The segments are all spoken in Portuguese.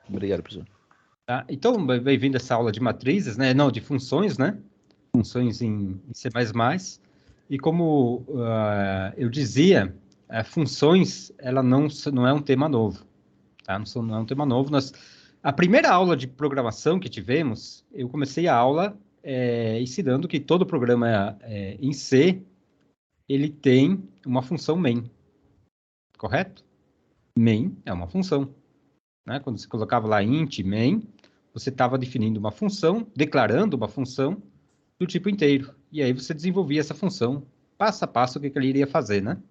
Obrigado, professor. Tá? Então, bem-vindo a essa aula de matrizes, né? Não, de funções, né? Funções em C++. E como eu dizia, funções, ela não é um tema novo. Tá? Não é um tema novo. A primeira aula de programação que tivemos, eu comecei a aula ensinando que todo programa em C, ele tem uma função main. Correto? Main é uma função. Né? Quando você colocava lá int main, você estava definindo uma função, declarando uma função do tipo inteiro. E aí você desenvolvia essa função, passo a passo, o que ele iria fazer, né?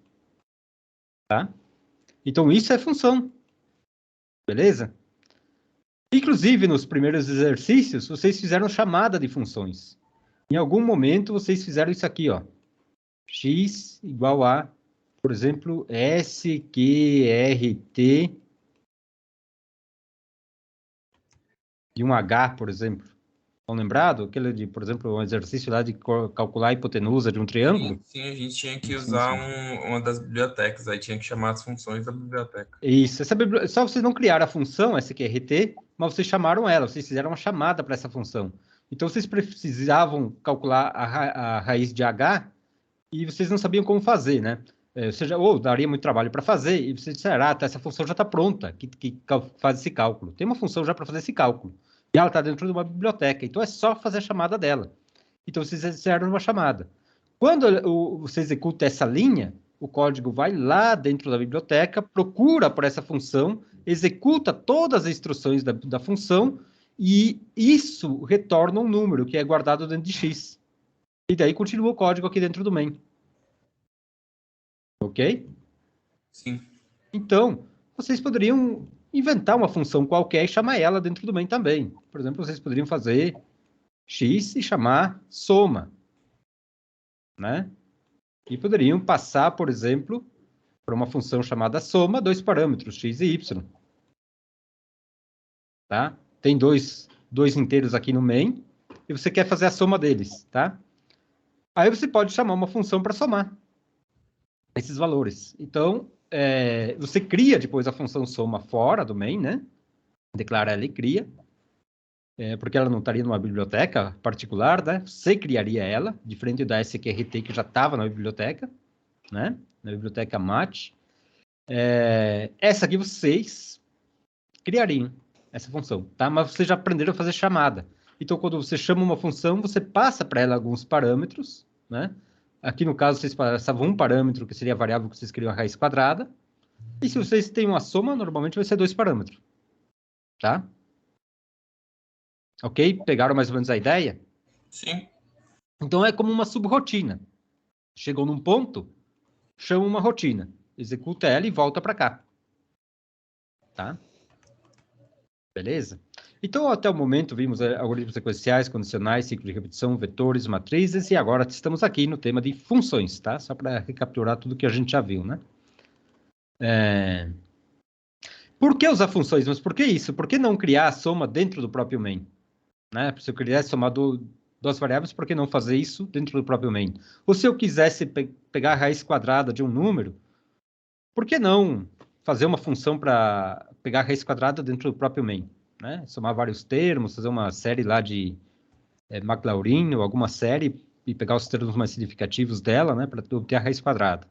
Tá? Então, isso é função. Beleza? Inclusive, nos primeiros exercícios, vocês fizeram chamada de funções. Em algum momento, vocês fizeram isso aqui, ó. X igual a, por exemplo, SQRT de um H, por exemplo. Estão lembrados? Aquele de, por exemplo, um exercício lá de calcular a hipotenusa de um triângulo? Sim, a gente tinha que usar uma das bibliotecas, aí tinha que chamar as funções da biblioteca. Isso, só vocês não criaram a função SQRT, mas vocês chamaram ela, vocês fizeram uma chamada para essa função. Então, vocês precisavam calcular a raiz de H e vocês não sabiam como fazer, né? Ou daria muito trabalho para fazer, e vocês disseram, tá, essa função já está pronta, que faz esse cálculo. Tem uma função já para fazer esse cálculo. E ela está dentro de uma biblioteca, então é só fazer a chamada dela. Então, vocês fizeram uma chamada. Quando você executa essa linha, o código vai lá dentro da biblioteca, procura por essa função, executa todas as instruções da função, e isso retorna um número que é guardado dentro de X. E daí continua o código aqui dentro do main. Ok? Sim. Então, vocês poderiam inventar uma função qualquer e chamar ela dentro do main também. Por exemplo, vocês poderiam fazer X e chamar soma. Né? E poderiam passar, por exemplo, para uma função chamada soma, dois parâmetros, x e y. Tá? Tem dois inteiros aqui no main, e você quer fazer a soma deles. Tá? Aí você pode chamar uma função para somar esses valores. Então, você cria depois a função soma fora do main, né? Declara ela e cria. Porque ela não estaria numa biblioteca particular, né? Você criaria ela, diferente da SQRT que já estava na biblioteca, né? Na biblioteca MAT. Essa aqui vocês criariam essa função, tá? Mas vocês já aprenderam a fazer chamada. Então, quando você chama uma função, você passa para ela alguns parâmetros, né? Aqui, no caso, vocês passavam um parâmetro, que seria a variável que vocês criam a raiz quadrada. E se vocês têm uma soma, normalmente vai ser 2 parâmetros. Tá? Ok? Pegaram mais ou menos a ideia? Sim. Então, é como uma subrotina. Chegou num ponto, chama uma rotina. Executa ela e volta para cá. Tá? Beleza? Então, até o momento, vimos algoritmos sequenciais, condicionais, ciclo de repetição, vetores, matrizes, e agora estamos aqui no tema de funções, tá? Só para recapitular tudo que a gente já viu, né? Por que usar funções? Mas por que isso? Por que não criar a soma dentro do próprio main? Né? Se eu quisesse somar duas variáveis, por que não fazer isso dentro do próprio main? Ou se eu quisesse pegar a raiz quadrada de um número, por que não fazer uma função para pegar a raiz quadrada dentro do próprio main? Né? Somar vários termos, fazer uma série lá de Maclaurin ou alguma série e pegar os termos mais significativos dela, né, para obter a raiz quadrada.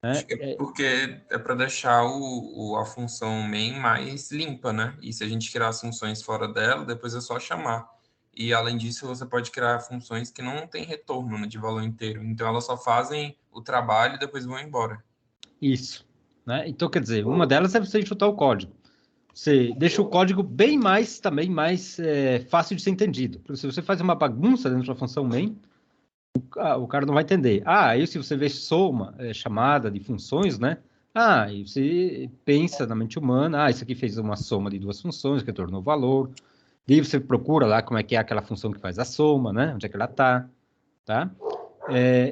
Acho que é porque é para deixar a função main mais limpa, né? E se a gente criar as funções fora dela, depois é só chamar. E além disso, você pode criar funções que não têm retorno, né, de valor inteiro. Então elas só fazem o trabalho e depois vão embora. Isso. Né? Então, quer dizer, uma delas é você enxutar o código. Você deixa o código bem mais fácil de ser entendido. Porque se você faz uma bagunça dentro da função main, o cara não vai entender. Aí se você vê soma, chamada de funções, né? E você pensa na mente humana, isso aqui fez uma soma de duas funções, que retornou valor. E você procura lá como é que é aquela função que faz a soma, né? Onde é que ela tá?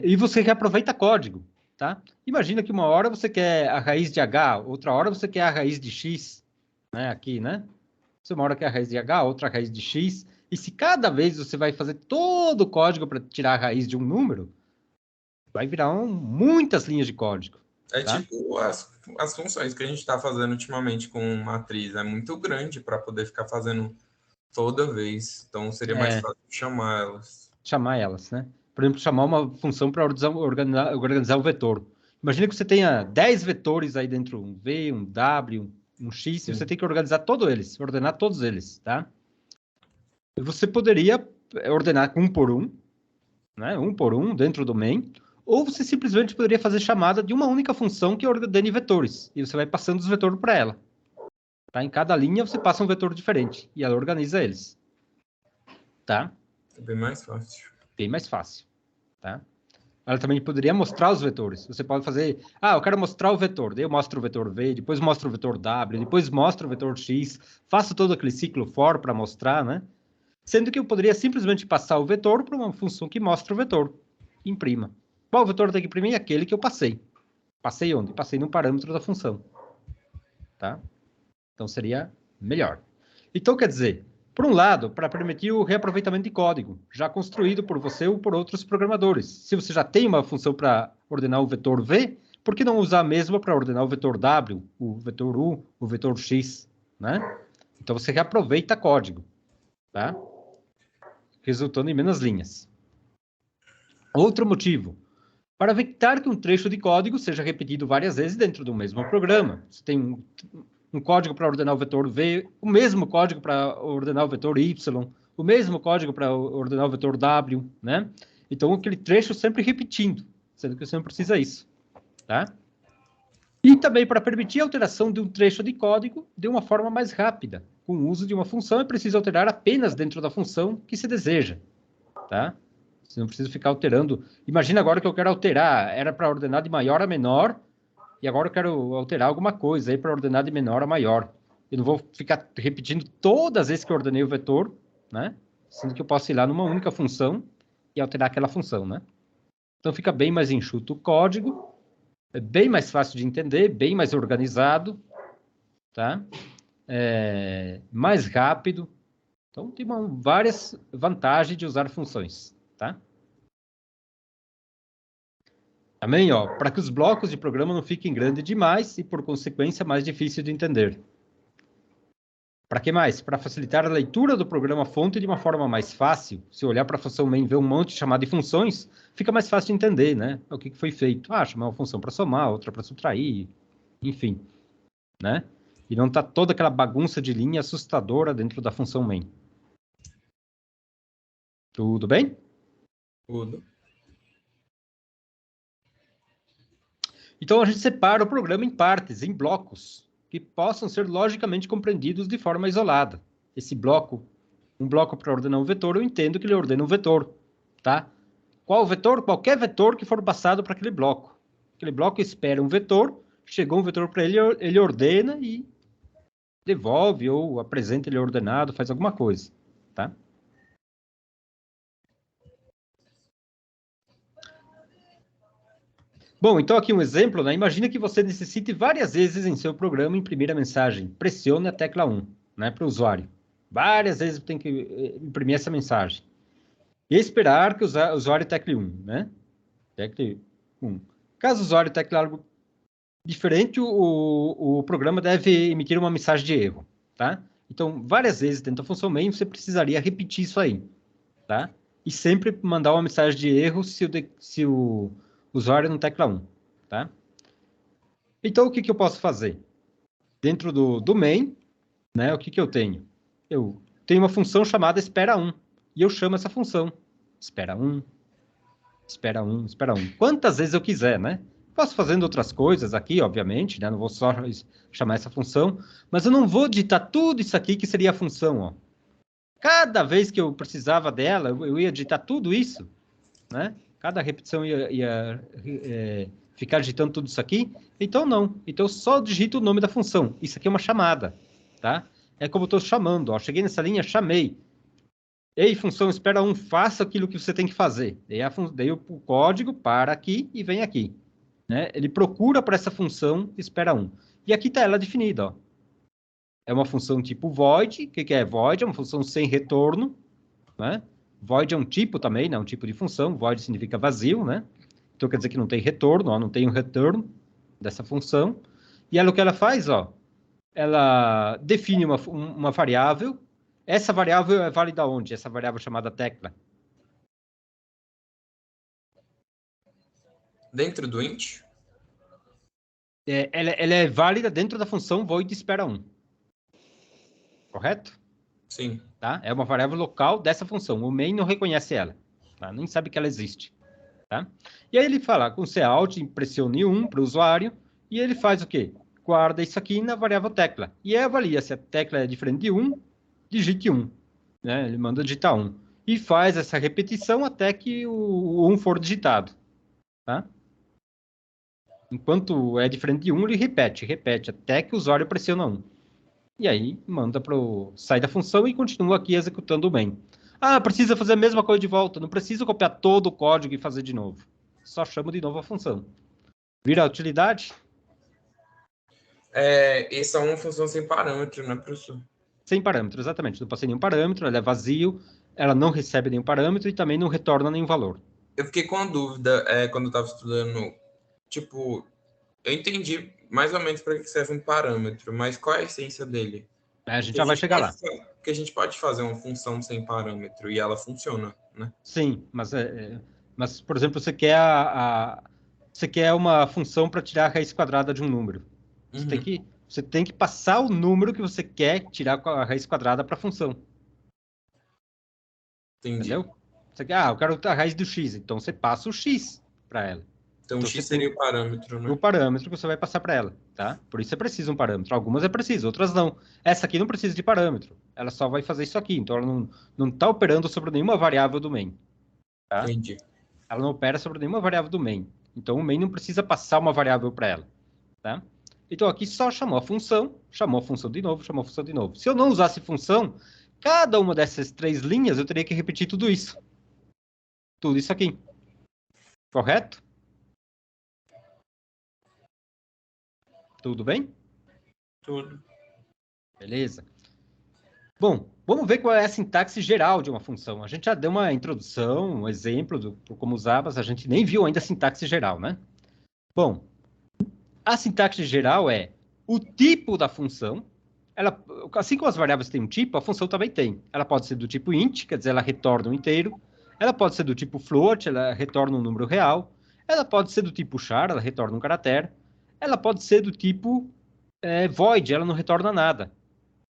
E você reaproveita código, tá? Imagina que uma hora você quer a raiz de H, outra hora você quer a raiz de X, né? Aqui, né? Uma hora quer a raiz de H, outra a raiz de X. E se cada vez você vai fazer todo o código para tirar a raiz de um número, vai virar muitas linhas de código. É tá? tipo as funções que a gente está fazendo ultimamente com matriz. É muito grande para poder ficar fazendo toda vez. Então, seria mais fácil chamar elas. Chamar elas, né? Por exemplo, chamar uma função para organizar o vetor. Imagina que você tenha 10 vetores aí dentro, um V, um W, um X, e você tem que organizar todos eles, ordenar todos eles, tá? E você poderia ordenar um por um, né? Um por um dentro do main, ou você simplesmente poderia fazer chamada de uma única função que ordene vetores, e você vai passando os vetores para ela. Tá? Em cada linha você passa um vetor diferente, e ela organiza eles. Tá? É bem mais fácil. Bem mais fácil. Tá? Ela também poderia mostrar os vetores. Você pode fazer, eu quero mostrar o vetor, daí eu mostro o vetor V, depois mostro o vetor W, depois mostro o vetor X, faço todo aquele ciclo for para mostrar, né? Sendo que eu poderia simplesmente passar o vetor para uma função que mostra o vetor, imprima. Qual vetor tem que imprimir? Aquele que eu passei. Passei onde? Passei no parâmetro da função. Tá? Então seria melhor. Então, quer dizer, por um lado, para permitir o reaproveitamento de código, já construído por você ou por outros programadores. Se você já tem uma função para ordenar o vetor V, por que não usar a mesma para ordenar o vetor W, o vetor U, o vetor X, né? Então você reaproveita código, tá? Resultando em menos linhas. Outro motivo, para evitar que um trecho de código seja repetido várias vezes dentro do mesmo programa. Você tem um código para ordenar o vetor V, o mesmo código para ordenar o vetor Y, o mesmo código para ordenar o vetor W, né? Então, aquele trecho sempre repetindo, sendo que você não precisa isso, tá? E também para permitir a alteração de um trecho de código de uma forma mais rápida. Com o uso de uma função, é preciso alterar apenas dentro da função que se deseja, tá? Você não precisa ficar alterando. Imagina agora que eu quero alterar, era para ordenar de maior a menor, e agora eu quero alterar alguma coisa aí para ordenar de menor a maior. Eu não vou ficar repetindo todas as vezes que eu ordenei o vetor, né? Sendo que eu posso ir lá numa única função e alterar aquela função, né? Então fica bem mais enxuto o código, é bem mais fácil de entender, bem mais organizado, tá? Mais rápido. Então tem várias vantagens de usar funções, tá? Também, para que os blocos de programa não fiquem grandes demais e, por consequência, mais difícil de entender. Para que mais? Para facilitar a leitura do programa-fonte de uma forma mais fácil. Se olhar para a função main e ver um monte chamado de funções, fica mais fácil de entender, né? O que foi feito. Chamar uma função para somar, outra para subtrair, enfim, né? E não tá toda aquela bagunça de linha assustadora dentro da função main. Tudo bem? Tudo. Então, a gente separa o programa em partes, em blocos, que possam ser logicamente compreendidos de forma isolada. Esse bloco, um bloco para ordenar um vetor, eu entendo que ele ordena um vetor, tá? Qual vetor? Qualquer vetor que for passado para aquele bloco. Aquele bloco espera um vetor, chegou um vetor para ele, ele ordena e devolve ou apresenta ele ordenado, faz alguma coisa, tá? Bom, então aqui um exemplo, né? Imagina que você necessite várias vezes em seu programa imprimir a mensagem. Pressione a tecla 1, né, para o usuário. Várias vezes tem que imprimir essa mensagem. E esperar que o usuário tecle 1, né? Tecle 1. Caso o usuário tecle algo diferente, o programa deve emitir uma mensagem de erro, tá? Então, várias vezes dentro da função main, você precisaria repetir isso aí, tá? E sempre mandar uma mensagem de erro se o usuário não tecla 1, tá? Então, o que eu posso fazer? Dentro do main, né, o que eu tenho? Eu tenho uma função chamada espera 1, e eu chamo essa função. Espera 1, espera 1, espera 1. Quantas vezes eu quiser, né? Posso fazendo outras coisas aqui, obviamente, né? Não vou só chamar essa função, mas eu não vou digitar tudo isso aqui que seria a função, ó. Cada vez que eu precisava dela, eu ia digitar tudo isso, né? Cada repetição ia ficar digitando tudo isso aqui. Então, não. Então, eu só digito o nome da função. Isso aqui é uma chamada, tá? É como eu estou chamando, ó. Cheguei nessa linha, chamei. Ei, função, espera 1, faça aquilo que você tem que fazer. Daí o código para aqui e vem aqui, né? Ele procura para essa função, espera 1. E aqui está ela definida, ó. É uma função tipo void. O que é void? É uma função sem retorno, né? Void é um tipo também, né? Um tipo de função. Void significa vazio, né? Então quer dizer que não tem retorno, ó, não tem um return, dessa função. E o que ela faz, ó, ela define uma variável. Essa variável é válida onde? Essa variável chamada tecla. Dentro do int? Ela é válida dentro da função void espera 1. Correto? Sim. Tá? É uma variável local dessa função. O main não reconhece ela. Tá? Nem sabe que ela existe. Tá? E aí ele fala com Cout, pressione 1 para o usuário, e ele faz o quê? Guarda isso aqui na variável tecla. E aí avalia se a tecla é diferente de 1, digite 1. Né? Ele manda digitar 1. E faz essa repetição até que o 1 for digitado. Tá? Enquanto é diferente de 1, ele repete, até que o usuário pressiona 1. E aí manda para sai da função e continua aqui executando o main. Ah, precisa fazer a mesma coisa de volta. Não precisa copiar todo o código e fazer de novo. Só chamo de novo a função. Vira a utilidade? Essa é uma função sem parâmetro, né, professor? Sem parâmetro, exatamente. Não passei nenhum parâmetro, ela é vazio, ela não recebe nenhum parâmetro e também não retorna nenhum valor. Eu fiquei com a dúvida quando eu estava estudando, tipo, eu entendi mais ou menos para que serve um parâmetro, mas qual é a essência dele? A gente já vai chegar lá. Porque a gente pode fazer uma função sem parâmetro e ela funciona, né? Sim, mas por exemplo, você quer você quer uma função para tirar a raiz quadrada de um número. Você tem que passar o número que você quer tirar com a raiz quadrada para a função. Entendi. Entendeu? Você quer, eu quero a raiz do x, então você passa o x para ela. Então x seria o parâmetro, né? O parâmetro que você vai passar para ela, tá? Por isso você precisa um parâmetro. Algumas é preciso, outras não. Essa aqui não precisa de parâmetro. Ela só vai fazer isso aqui. Então ela não está operando sobre nenhuma variável do main. Tá? Entendi. Ela não opera sobre nenhuma variável do main. Então o main não precisa passar uma variável para ela. Tá? Então aqui só chamou a função de novo, chamou a função de novo. Se eu não usasse função, cada uma dessas 3 linhas eu teria que repetir tudo isso. Tudo isso aqui. Correto? Tudo bem? Tudo. Beleza. Bom, vamos ver qual é a sintaxe geral de uma função. A gente já deu uma introdução, um exemplo de como usar, mas a gente nem viu ainda a sintaxe geral, né? Bom, a sintaxe geral é o tipo da função. Assim como as variáveis têm um tipo, a função também tem. Ela pode ser do tipo int, quer dizer, ela retorna um inteiro. Ela pode ser do tipo float, ela retorna um número real. Ela pode ser do tipo char, ela retorna um caractere. Ela pode ser do tipo void, ela não retorna nada.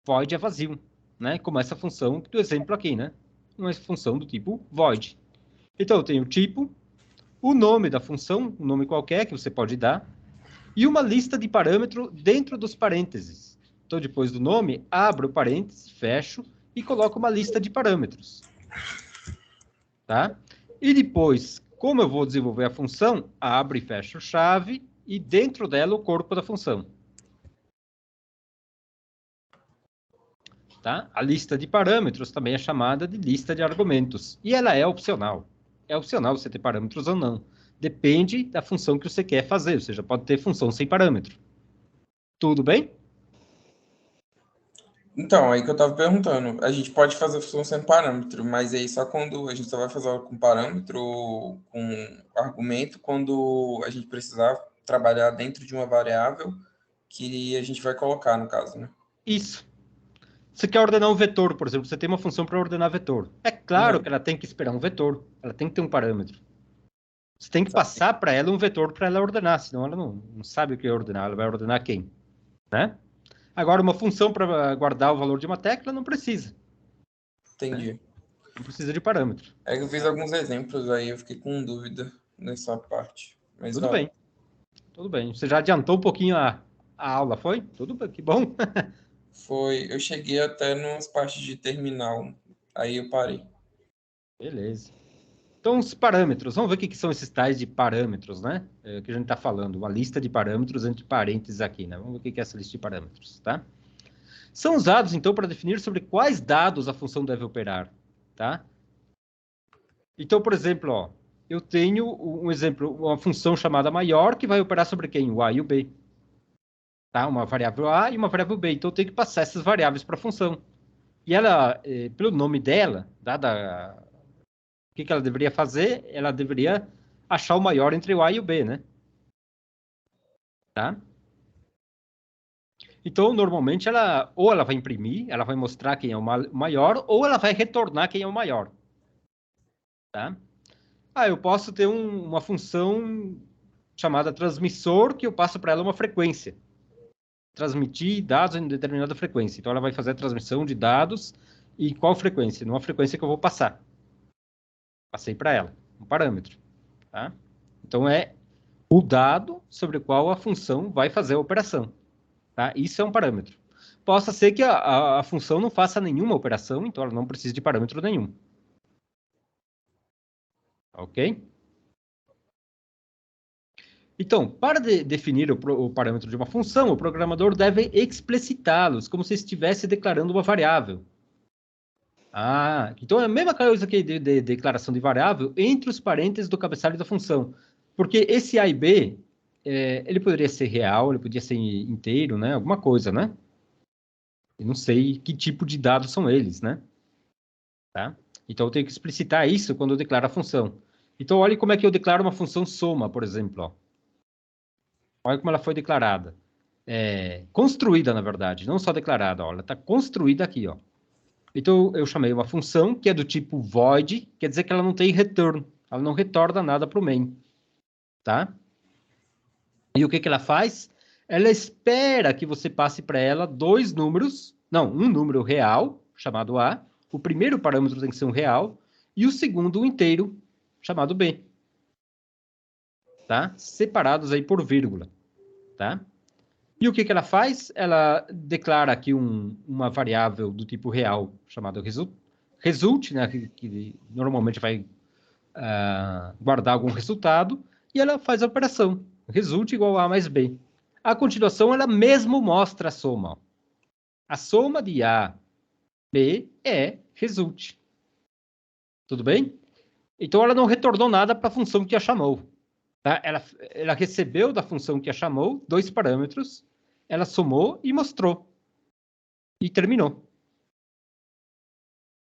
Void é vazio, né? Como essa função do exemplo aqui, né? Uma função do tipo void. Então, eu tenho o tipo, o nome da função, um nome qualquer que você pode dar, e uma lista de parâmetros dentro dos parênteses. Então, depois do nome, abro o parêntese, fecho e coloco uma lista de parâmetros. Tá? E depois, como eu vou desenvolver a função, abro e fecho chave e dentro dela o corpo da função. Tá? A lista de parâmetros também é chamada de lista de argumentos. E ela é opcional. É opcional você ter parâmetros ou não. Depende da função que você quer fazer. Ou seja, pode ter função sem parâmetro. Tudo bem? Então, aí que eu estava perguntando. A gente pode fazer função sem parâmetro, mas aí só quando a gente só vai fazer com parâmetro, com argumento, quando a gente precisar trabalhar dentro de uma variável que a gente vai colocar, no caso, né? Isso. Você quer ordenar um vetor, por exemplo, você tem uma função para ordenar vetor. É claro que ela tem que esperar um vetor, ela tem que ter um parâmetro. Você tem que passar para ela um vetor para ela ordenar, senão ela não sabe o que é ordenar, ela vai ordenar quem? Né? Agora, uma função para guardar o valor de uma tecla não precisa. Entendi. Né? Não precisa de parâmetro. É que eu fiz alguns exemplos aí, eu fiquei com dúvida nessa parte. Mas Tudo bem. Tudo bem. Você já adiantou um pouquinho a aula, foi? Tudo bem, que bom. Foi, eu cheguei até nas partes de terminal, aí eu parei. Beleza. Então, os parâmetros. Vamos ver o que são esses tais de parâmetros, né? Que a gente está falando. Uma lista de parâmetros entre parênteses aqui, né? Vamos ver o que é essa lista de parâmetros, tá? São usados, então, para definir sobre quais dados a função deve operar, tá? Então, por exemplo, ó, eu tenho um exemplo, uma função chamada maior que vai operar sobre quem? O A e o B. Tá? Uma variável A e uma variável B. Então, eu tenho que passar essas variáveis para a função. E ela, pelo nome dela, dada o que ela deveria fazer? Ela deveria achar o maior entre o A e o B, né? tá? Então, normalmente, ou ela vai imprimir, ela vai mostrar quem é o maior, ou ela vai retornar quem é o maior, tá? Eu posso ter uma função chamada transmissor, que eu passo para ela uma frequência. Transmitir dados em determinada frequência. Então, ela vai fazer a transmissão de dados e qual frequência? Numa frequência que eu vou passar. Passei para ela, um parâmetro, tá? Então, é o dado sobre o qual a função vai fazer a operação, tá? Isso é um parâmetro. Possa ser que a função não faça nenhuma operação, então ela não precisa de parâmetro nenhum. Ok? Então, para definir o parâmetro de uma função, o programador deve explicitá-los, como se estivesse declarando uma variável. Então é a mesma coisa que de declaração de variável entre os parênteses do cabeçalho da função. Porque esse A e B, ele poderia ser real, ele podia ser inteiro, né? Alguma coisa, né? Eu não sei que tipo de dados são eles, né? Tá? Então eu tenho que explicitar isso quando eu declaro a função. Então olhe como é que eu declaro uma função soma, por exemplo. Ó. Olha como ela foi declarada. Construída, na verdade, não só declarada. Ó, ela está construída aqui. Ó. Então, eu chamei uma função que é do tipo void, quer dizer que ela não tem return. Ela não retorna nada para o main. Tá? E o que ela faz? Ela espera que você passe para ela dois números. Não, um número real, chamado A. O primeiro parâmetro tem que ser um real. E o segundo, um inteiro, chamado B. Tá? Separados aí por vírgula. Tá? E o que ela faz? Ela declara aqui uma variável do tipo real, chamada result, né, que normalmente vai guardar algum resultado, e ela faz a operação. Result igual a A mais B. A continuação, ela mesmo mostra a soma. Ó. A soma de A, B é result. Tudo bem? Então, ela não retornou nada para a função que a chamou. Tá? Ela recebeu da função que a chamou dois parâmetros, ela somou e mostrou. E terminou.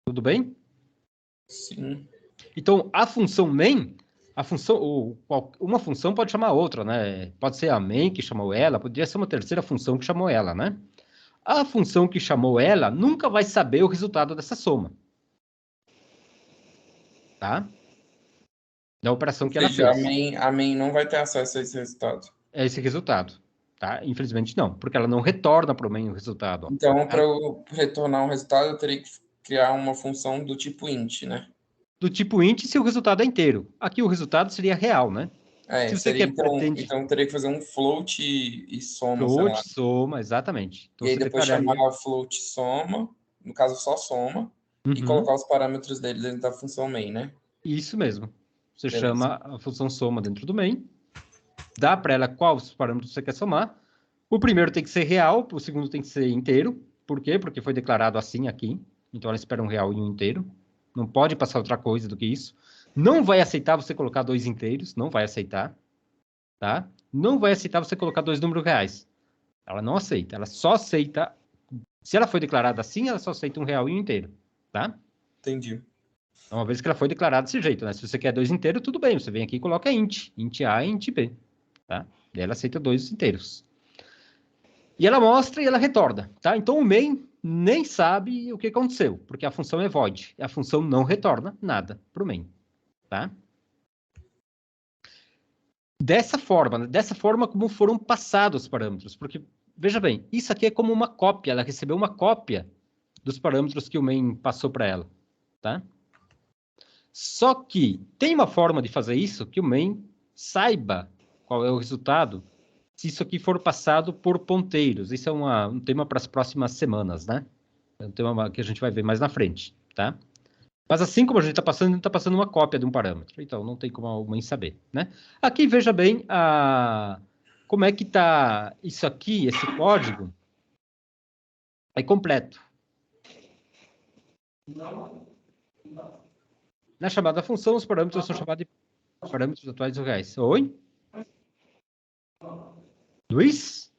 Tudo bem? Sim. Então, a função main, uma função pode chamar outra, né? Pode ser a main que chamou ela, poderia ser uma terceira função que chamou ela, né? A função que chamou ela nunca vai saber o resultado dessa soma. Tá? Da operação que ela fez. A main não vai ter acesso a esse resultado. É esse resultado. Tá? Infelizmente não, porque ela não retorna para o main o resultado. Ó. Então, para eu retornar um resultado, eu teria que criar uma função do tipo int, né? Do tipo int se o resultado é inteiro. Aqui o resultado seria real, né? Se você seria, pretende... então eu teria que fazer um float e soma, sei lá. Float, soma, exatamente. Então, E aí você depois declararia... chamar a float soma, no caso só soma, e colocar os parâmetros dele dentro da função main, né? Isso mesmo. Você Beleza. chama a função soma dentro do main, dá para ela quais parâmetros você quer somar. O primeiro tem que ser real, o segundo tem que ser inteiro. Por quê? Porque foi declarado assim aqui. Então, ela espera um real e um inteiro. Não pode passar outra coisa do que isso. Não vai aceitar você colocar dois inteiros, não vai aceitar. Tá? Não vai aceitar você colocar dois números reais. Ela não aceita, ela só aceita... Se ela foi declarada assim, ela só aceita um real e um inteiro. Tá? Entendi. Uma vez que ela foi declarada desse jeito, né? Se você quer dois inteiros, tudo bem. Você vem aqui e coloca int A e int B, tá? E ela aceita dois inteiros. E ela mostra e ela retorna, tá? Então o main nem sabe o que aconteceu, porque a função é void. A função não retorna nada para o main, tá? Dessa forma como foram passados os parâmetros, porque, veja bem, isso aqui é como uma cópia, ela recebeu uma cópia dos parâmetros que o main passou para ela, tá? Só que tem uma forma de fazer isso que o main saiba qual é o resultado se isso aqui for passado por ponteiros. Isso é um tema para as próximas semanas, né? É um tema que a gente vai ver mais na frente, tá? Mas assim como a gente está passando uma cópia de um parâmetro. Então, não tem como o main saber, né? Aqui, veja bem, como é que está isso aqui, esse código, é completo. Na chamada função, os parâmetros são chamados de parâmetros atuais ou reais. Oi? Luiz?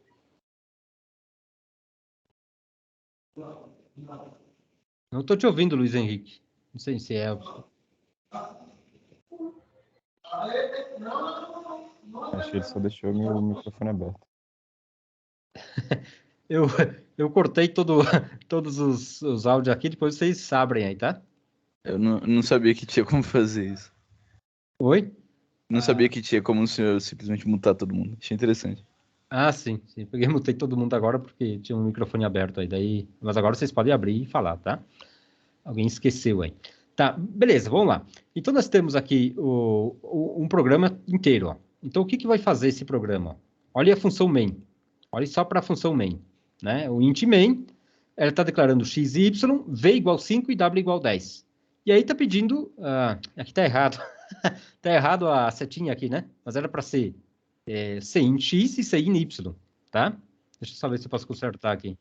Não estou te ouvindo, Luiz Henrique. Não sei se é... Acho que ele só deixou meu microfone aberto. Eu, eu cortei todos os áudios aqui, depois vocês abrem aí, tá? Eu não sabia que tinha como fazer isso. Oi? Não sabia que tinha como o senhor simplesmente mutar todo mundo. Achei interessante. Sim. Peguei e mutei todo mundo agora porque tinha um microfone aberto aí. Mas agora vocês podem abrir e falar, tá? Alguém esqueceu aí. Tá, beleza, vamos lá. Então nós temos aqui um programa inteiro, ó. Então o que vai fazer esse programa? Olha a função main. Olha só para a função main, né? O int main, ela está declarando x e y, v igual 5 e w igual 10. E aí está pedindo... aqui está errado. Está errado a setinha aqui, né? Mas era para ser c in x e c in y, tá? Deixa eu só ver se eu posso consertar aqui.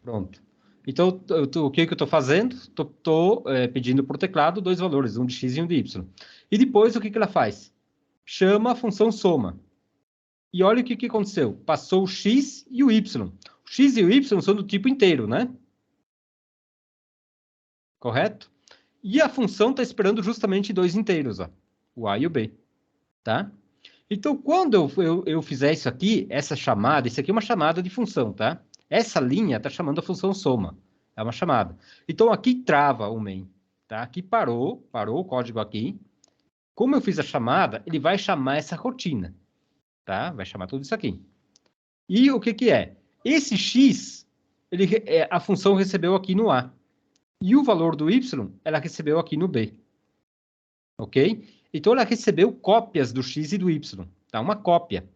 Pronto. Então, o que eu estou fazendo? Estou pedindo para o teclado dois valores, um de x e um de y. E depois, o que ela faz? Chama a função soma. E olha o que aconteceu. Passou o x e o y. O x e o y são do tipo inteiro, né? Correto? E a função está esperando justamente dois inteiros, ó, o a e o b. Tá? Então, quando eu fizer isso aqui, essa chamada, isso aqui é uma chamada de função, tá? Essa linha está chamando a função soma. É uma chamada. Então, aqui trava o main. Tá? Aqui parou o código aqui. Como eu fiz a chamada, ele vai chamar essa rotina. Tá? Vai chamar tudo isso aqui. E o que é? Esse x, a função recebeu aqui no A. E o valor do y, ela recebeu aqui no B. Ok? Então, ela recebeu cópias do x e do y. Tá? Uma cópia.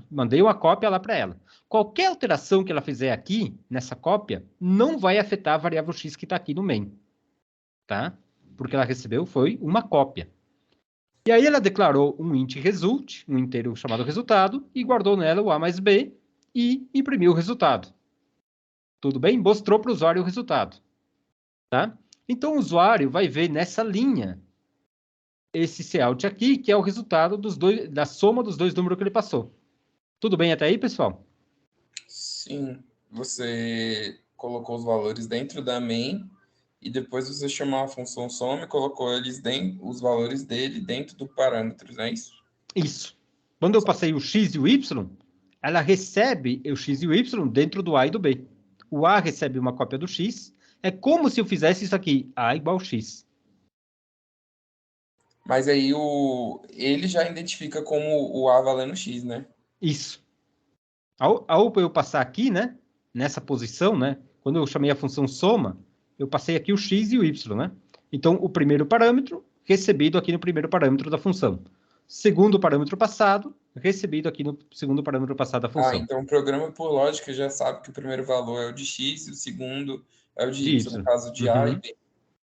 Mandei uma cópia lá para ela. Qualquer alteração que ela fizer aqui, nessa cópia, não vai afetar a variável x que está aqui no main. Tá? Porque ela recebeu foi uma cópia. E aí ela declarou um int result, um inteiro chamado resultado, e guardou nela o a mais b e imprimiu o resultado. Tudo bem? Mostrou para o usuário o resultado. Tá? Então o usuário vai ver nessa linha esse cout aqui, que é o resultado da soma dos dois números que ele passou. Tudo bem até aí, pessoal? Sim. Você colocou os valores dentro da main e depois você chamou a função soma e colocou os valores dele dentro do parâmetro, não é isso? Isso. Quando eu passei o x e o y, ela recebe o x e o y dentro do a e do b. O a recebe uma cópia do x. É como se eu fizesse isso aqui, a igual x. Mas aí ele já identifica como o a valendo x, né? Isso. Ao eu passar aqui, né, nessa posição, né, quando eu chamei a função soma, eu passei aqui o x e o y, né? Então, o primeiro parâmetro recebido aqui no primeiro parâmetro da função. Segundo parâmetro passado, recebido aqui no segundo parâmetro passado da função. Então o programa, por lógica, já sabe que o primeiro valor é o de x e o segundo é o de y, no caso de A e B.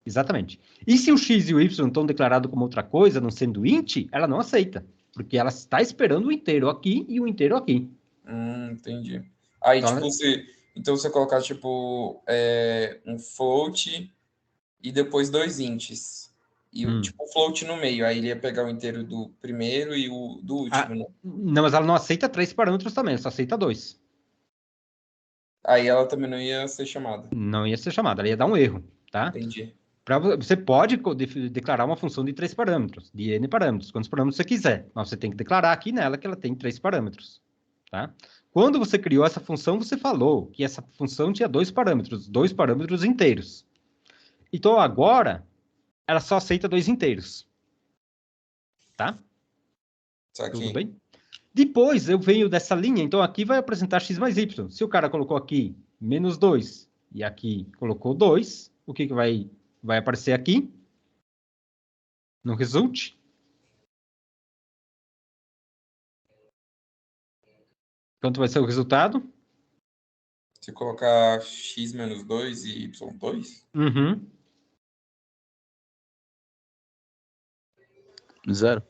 Exatamente. E se o x e o y estão declarados como outra coisa, não sendo int, ela não aceita. Porque ela está esperando o inteiro aqui e o inteiro aqui. Entendi. Aí, então, então você colocar, um float e depois dois ints. E o float no meio. Aí ele ia pegar o inteiro do primeiro e o do último, né? Não, mas ela não aceita 3 parâmetros também, ela só aceita 2. Aí ela também não ia ser chamada. Não ia ser chamada, ela ia dar um erro, tá? Entendi. Você pode declarar uma função de 3 parâmetros, de n parâmetros, quantos parâmetros você quiser. Mas você tem que declarar aqui nela que ela tem 3 parâmetros, tá? Quando você criou essa função, você falou que essa função tinha 2 parâmetros inteiros. Então, agora, ela só aceita 2 inteiros. Tá? Tudo bem? Depois, eu venho dessa linha, então aqui vai apresentar x mais y. Se o cara colocou aqui menos 2 e aqui colocou 2, o que vai aparecer aqui? No result? Quanto vai ser o resultado? Se colocar x menos 2 e y2? Zero.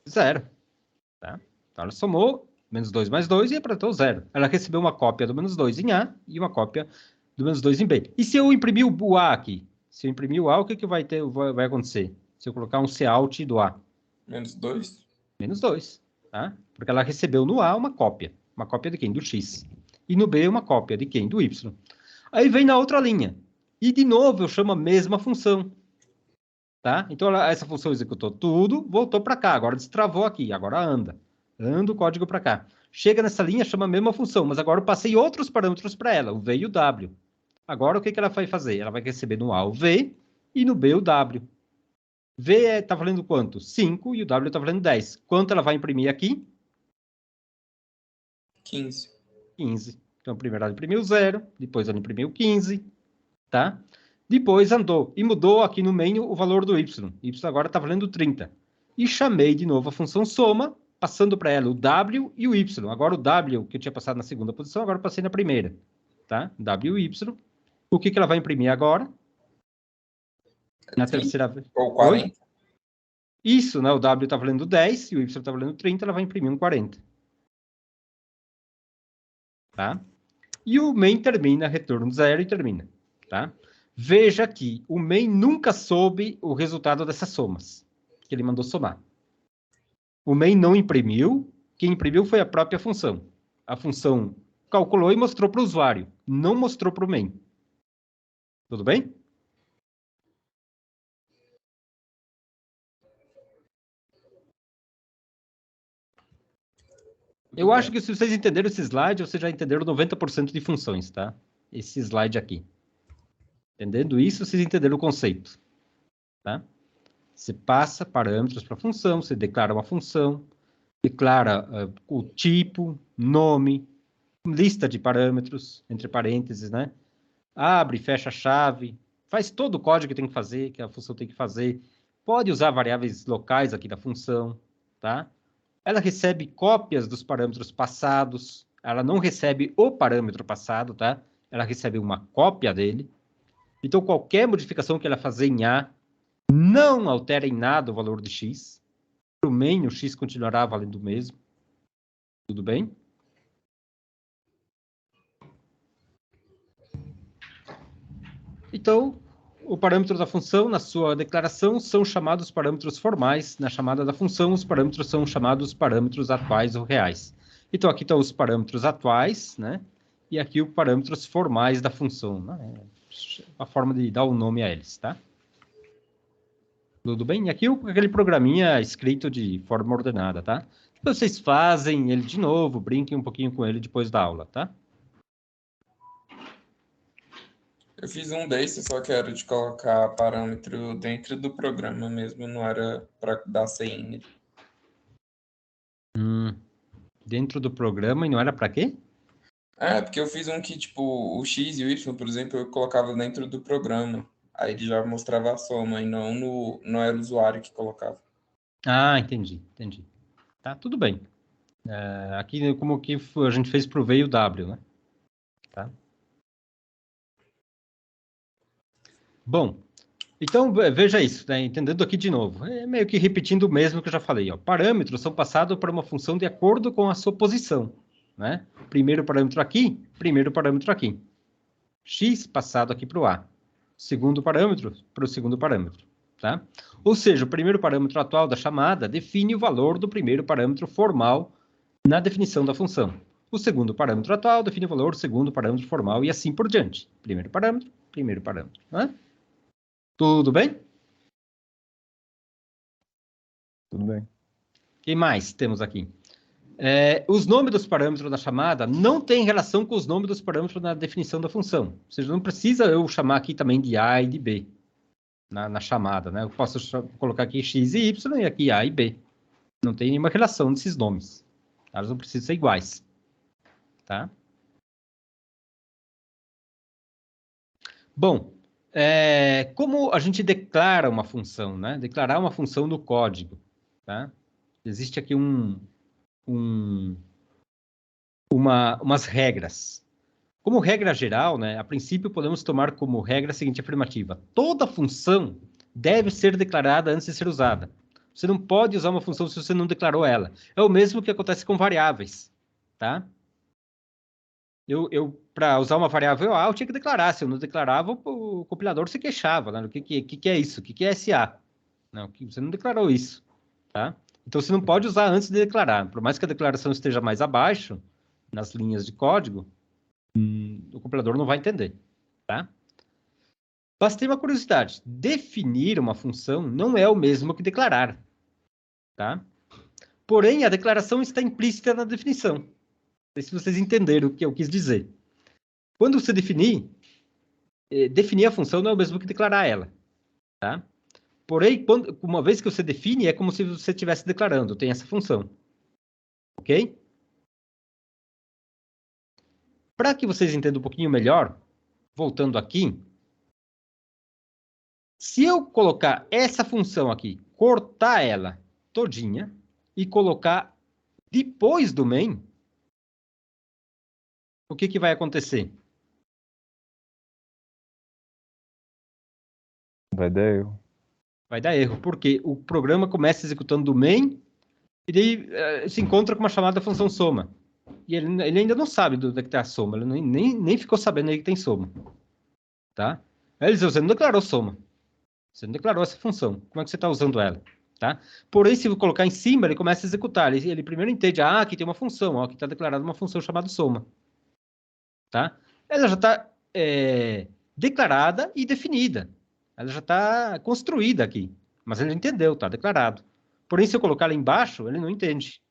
Zero. Tá? Então, ela somou menos 2 mais 2 e apresentou zero. Ela recebeu uma cópia do menos 2 em A e uma cópia do menos 2 em B. E se eu imprimir o A aqui? Se eu imprimir o A, o que vai acontecer? Se eu colocar um cout do A? Menos 2? Menos 2. Tá? Porque ela recebeu no A uma cópia. Uma cópia de quem? Do X. E no B uma cópia de quem? Do Y. Aí vem na outra linha. E de novo eu chamo a mesma função. Tá? Então, essa função executou tudo, voltou para cá, agora destravou aqui, agora anda. Anda o código para cá. Chega nessa linha, chama a mesma função, mas agora eu passei outros parâmetros para ela, o V e o W. Agora, o que ela vai fazer? Ela vai receber no A o V e no B o W. V está valendo quanto? 5 e o W está valendo 10. Quanto ela vai imprimir aqui? 15. 15. Então, primeiro ela imprimiu 0, depois ela imprimiu 15, tá? Depois andou e mudou aqui no main o valor do y. Y agora está valendo 30. E chamei de novo a função soma, passando para ela o w e o y. Agora o w, que eu tinha passado na segunda posição, agora eu passei na primeira, tá? W e y. O que ela vai imprimir agora? Na terceira vez. Ou 40. Oi? Isso, né? O W está valendo 10 e o Y está valendo 30, ela vai imprimir um 40. Tá? E o main termina, retorno 0 e termina. Tá? Veja que o main nunca soube o resultado dessas somas, que ele mandou somar. O main não imprimiu, quem imprimiu foi a própria função. A função calculou e mostrou para o usuário, não mostrou para o main. Tudo bem? Eu acho que se vocês entenderam esse slide, vocês já entenderam 90% de funções, tá? Esse slide aqui. Entendendo isso, vocês entenderam o conceito, tá? Você passa parâmetros para a função, você declara uma função, declara o tipo, nome, lista de parâmetros, entre parênteses, né? Abre, fecha a chave, faz todo o código que tem que fazer, que a função tem que fazer. Pode usar variáveis locais aqui da função, tá? Ela recebe cópias dos parâmetros passados, ela não recebe o parâmetro passado, tá? Ela recebe uma cópia dele. Então, qualquer modificação que ela fazer em A não altera em nada o valor de x. Para o main, o x continuará valendo o mesmo. Tudo bem? Então, o parâmetro da função, na sua declaração, são chamados parâmetros formais. Na chamada da função, os parâmetros são chamados parâmetros atuais ou reais. Então, aqui estão os parâmetros atuais, né? E aqui os parâmetros formais da função, né? A forma de dar o nome a eles, tá? Tudo bem? E aqui aquele programinha escrito de forma ordenada, tá? Vocês fazem ele de novo, brinquem um pouquinho com ele depois da aula, tá? Eu fiz um desses, só que era de colocar parâmetro dentro do programa mesmo, não era para dar CIN. Dentro do programa e não era para quê? Porque eu fiz um que, tipo, o X e o Y, por exemplo, eu colocava dentro do programa. Aí ele já mostrava a soma, e não era o usuário que colocava. Ah, entendi. Tá, tudo bem. Aqui, como que a gente fez para o V e o W, né? Tá? Bom, então veja isso, né? Entendendo aqui de novo. É meio que repetindo o mesmo que eu já falei. Ó. Parâmetros são passados para uma função de acordo com a sua posição. Né? Primeiro parâmetro aqui, primeiro parâmetro aqui. X passado aqui para o A. Segundo parâmetro para o segundo parâmetro. Tá? Ou seja, o primeiro parâmetro atual da chamada define o valor do primeiro parâmetro formal na definição da função. O segundo parâmetro atual define o valor do segundo parâmetro formal e assim por diante. Primeiro parâmetro, primeiro parâmetro. Né? Tudo bem? Tudo bem. O que mais temos aqui? Os nomes dos parâmetros da chamada não têm relação com os nomes dos parâmetros na definição da função. Ou seja, não precisa eu chamar aqui também de A e de B na chamada, né? Eu posso colocar aqui X e Y e aqui A e B. Não tem nenhuma relação desses nomes. Elas não precisam ser iguais. Tá? Bom, como a gente declara uma função, né? Declarar uma função no código, tá? Existe aqui umas regras. Como regra geral, né, a princípio podemos tomar como regra a seguinte afirmativa. Toda função deve ser declarada antes de ser usada. Você não pode usar uma função se você não declarou ela. É o mesmo que acontece com variáveis. Tá? Para usar uma variável A, eu tinha que declarar. Se eu não declarava, o compilador se queixava. Né? O que é isso? O que é SA? Não, você não declarou isso. Tá? Então, você não pode usar antes de declarar. Por mais que a declaração esteja mais abaixo, nas linhas de código, o compilador não vai entender. Tá? Mas tem uma curiosidade. Definir uma função não é o mesmo que declarar. Tá? Porém, a declaração está implícita na definição. Não sei se vocês entenderam o que eu quis dizer. Quando você definir a função não é o mesmo que declarar ela. Tá? Porém, uma vez que você define, é como se você estivesse declarando. Tem essa função. Ok? Para que vocês entendam um pouquinho melhor, voltando aqui, se eu colocar essa função aqui, cortar ela todinha e colocar depois do main, o que vai acontecer? Vai dar erro. Vai dar erro, porque o programa começa executando do main e daí se encontra com uma chamada função soma. E ele ainda não sabe do que está a soma, ele nem ficou sabendo aí que tem soma. Tá? Aí ele diz, você não declarou soma. Você não declarou essa função. Como é que você está usando ela? Tá? Porém, se eu colocar em cima, ele começa a executar. Ele primeiro entende, aqui tem uma função, ó, aqui está declarada uma função chamada soma. Tá? Ela já está declarada e definida. Ela já está construída aqui. Mas ele entendeu, está declarado. Porém, se eu colocar lá embaixo, ele não entende.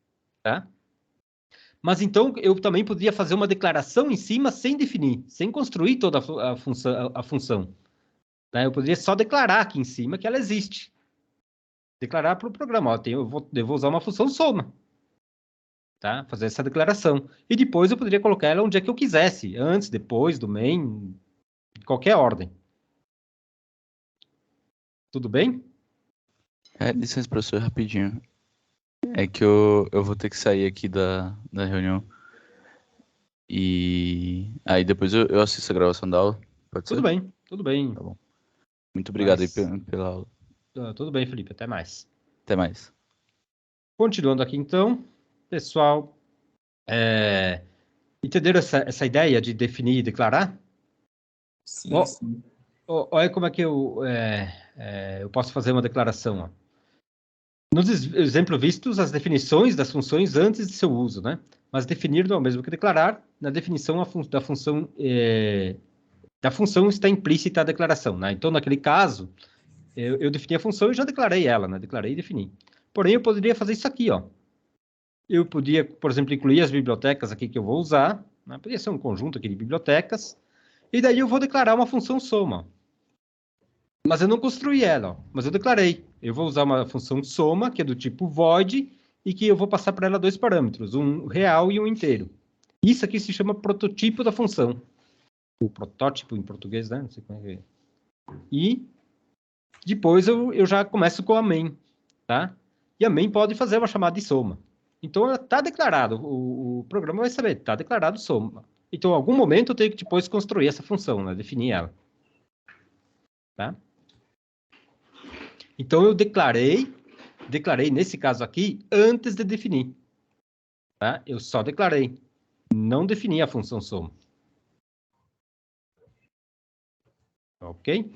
Tá? Mas então, eu também poderia fazer uma declaração em cima sem definir, sem construir toda a função. Tá? Eu poderia só declarar aqui em cima que ela existe. Declarar para o programa, ó, eu vou usar uma função soma. Tá? Fazer essa declaração. E depois eu poderia colocar ela onde é que eu quisesse. Antes, depois, do main, em qualquer ordem. Tudo bem? Licença, professor, rapidinho. É que eu vou ter que sair aqui da reunião. E aí depois eu assisto a gravação da aula. Pode ser? Tudo bem, tudo bem. Tá bom. Muito obrigado Mas... aí pela aula. Tudo bem, Felipe. Até mais. Até mais. Continuando aqui, então, pessoal, entenderam essa ideia de definir e declarar? Sim, sim. Olha como é que eu posso fazer uma declaração. Ó. Nos exemplos vistos, as definições das funções antes de seu uso, né? Mas definir não é o mesmo que declarar. Na definição da função está implícita a declaração, né? Então, naquele caso, eu defini a função e já declarei ela, né? Declarei e defini. Porém, eu poderia fazer isso aqui, ó. Eu podia, por exemplo, incluir as bibliotecas aqui que eu vou usar. Né? Poderia ser um conjunto aqui de bibliotecas. E daí eu vou declarar uma função soma. Mas eu não construí ela, ó, mas eu declarei. Eu vou usar uma função soma, que é do tipo void, e que eu vou passar para ela dois parâmetros, um real e um inteiro. Isso aqui se chama prototipo da função. O protótipo em português, né? Não sei como é que é. E depois eu já começo com a main, tá? E a main pode fazer uma chamada de soma. Então, está declarado, o programa vai saber, está declarado soma. Então, em algum momento, eu tenho que depois construir essa função, né? Definir ela. Tá? Então, eu declarei nesse caso aqui, antes de definir. Tá? Eu só declarei, não defini a função soma. Ok?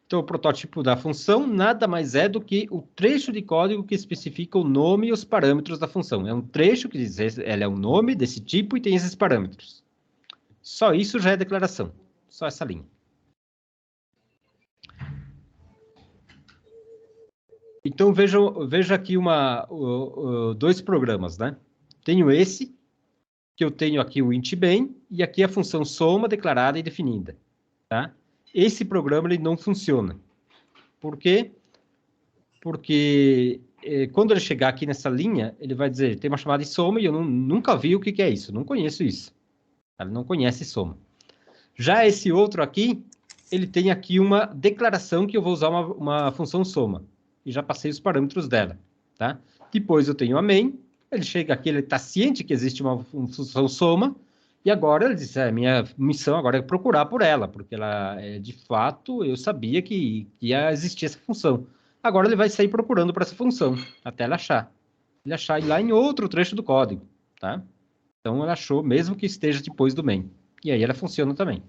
Então, o protótipo da função nada mais é do que o trecho de código que especifica o nome e os parâmetros da função. É um trecho que diz que ela é o nome desse tipo e tem esses parâmetros. Só isso já é declaração. Só essa linha. Então, veja aqui dois programas, né? Tenho esse, que eu tenho aqui o int bem, e aqui a função soma declarada e definida. Tá? Esse programa ele não funciona. Por quê? Porque quando ele chegar aqui nessa linha, ele vai dizer, tem uma chamada de soma e eu nunca vi o que é isso, não conheço isso. Ele não conhece soma. Já esse outro aqui, ele tem aqui uma declaração que eu vou usar uma função soma. E já passei os parâmetros dela. Tá? Depois eu tenho a main, ele chega aqui, ele está ciente que existe uma função soma, e agora ele diz, minha missão agora é procurar por ela, porque ela, de fato, eu sabia que ia existir essa função. Agora ele vai sair procurando por essa função, até ela achar. Ele achar lá em outro trecho do código, tá? Então ela achou, mesmo que esteja depois do main. E aí ela funciona também.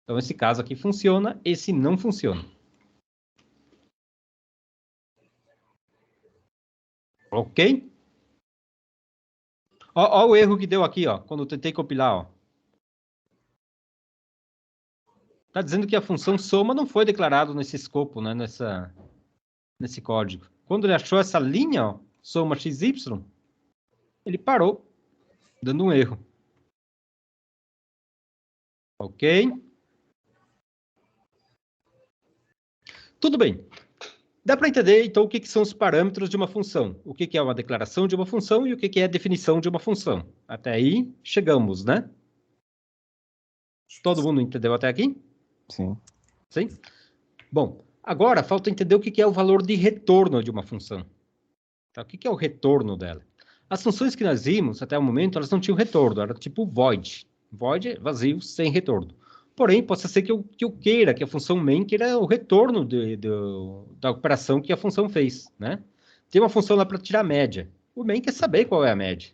Então esse caso aqui funciona, esse não funciona. Ok? Ó o erro que deu aqui, ó, quando eu tentei compilar, ó. Está dizendo que a função soma não foi declarado nesse escopo, né, nesse código. Quando ele achou essa linha, ó, soma xy, ele parou, dando um erro. Ok? Tudo bem. Dá para entender, então, o que são os parâmetros de uma função. O que é uma declaração de uma função e o que é a definição de uma função. Até aí, chegamos, né? Todo mundo entendeu até aqui? Sim. Sim? Bom, agora falta entender o que é o valor de retorno de uma função. Tá? O que é o retorno dela? As funções que nós vimos até o momento, elas não tinham retorno, era tipo void. Void é vazio, sem retorno. Porém, pode ser que eu queira, que a função main queira o retorno da operação que a função fez, né? Tem uma função lá para tirar a média. O main quer saber qual é a média,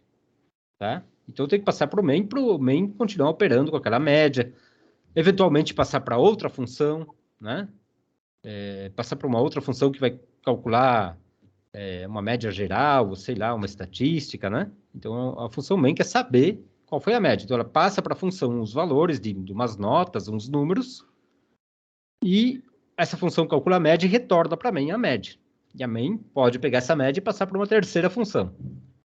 tá? Então, eu tenho que passar para o main continuar operando com aquela média, eventualmente passar para outra função, né? Passar para uma outra função que vai calcular uma média geral, ou sei lá, uma estatística, né? Então, a função main quer saber qual foi a média. Então, ela passa para a função os valores de umas notas, uns números, e essa função calcula a média e retorna para a main a média. E a main pode pegar essa média e passar para uma terceira função,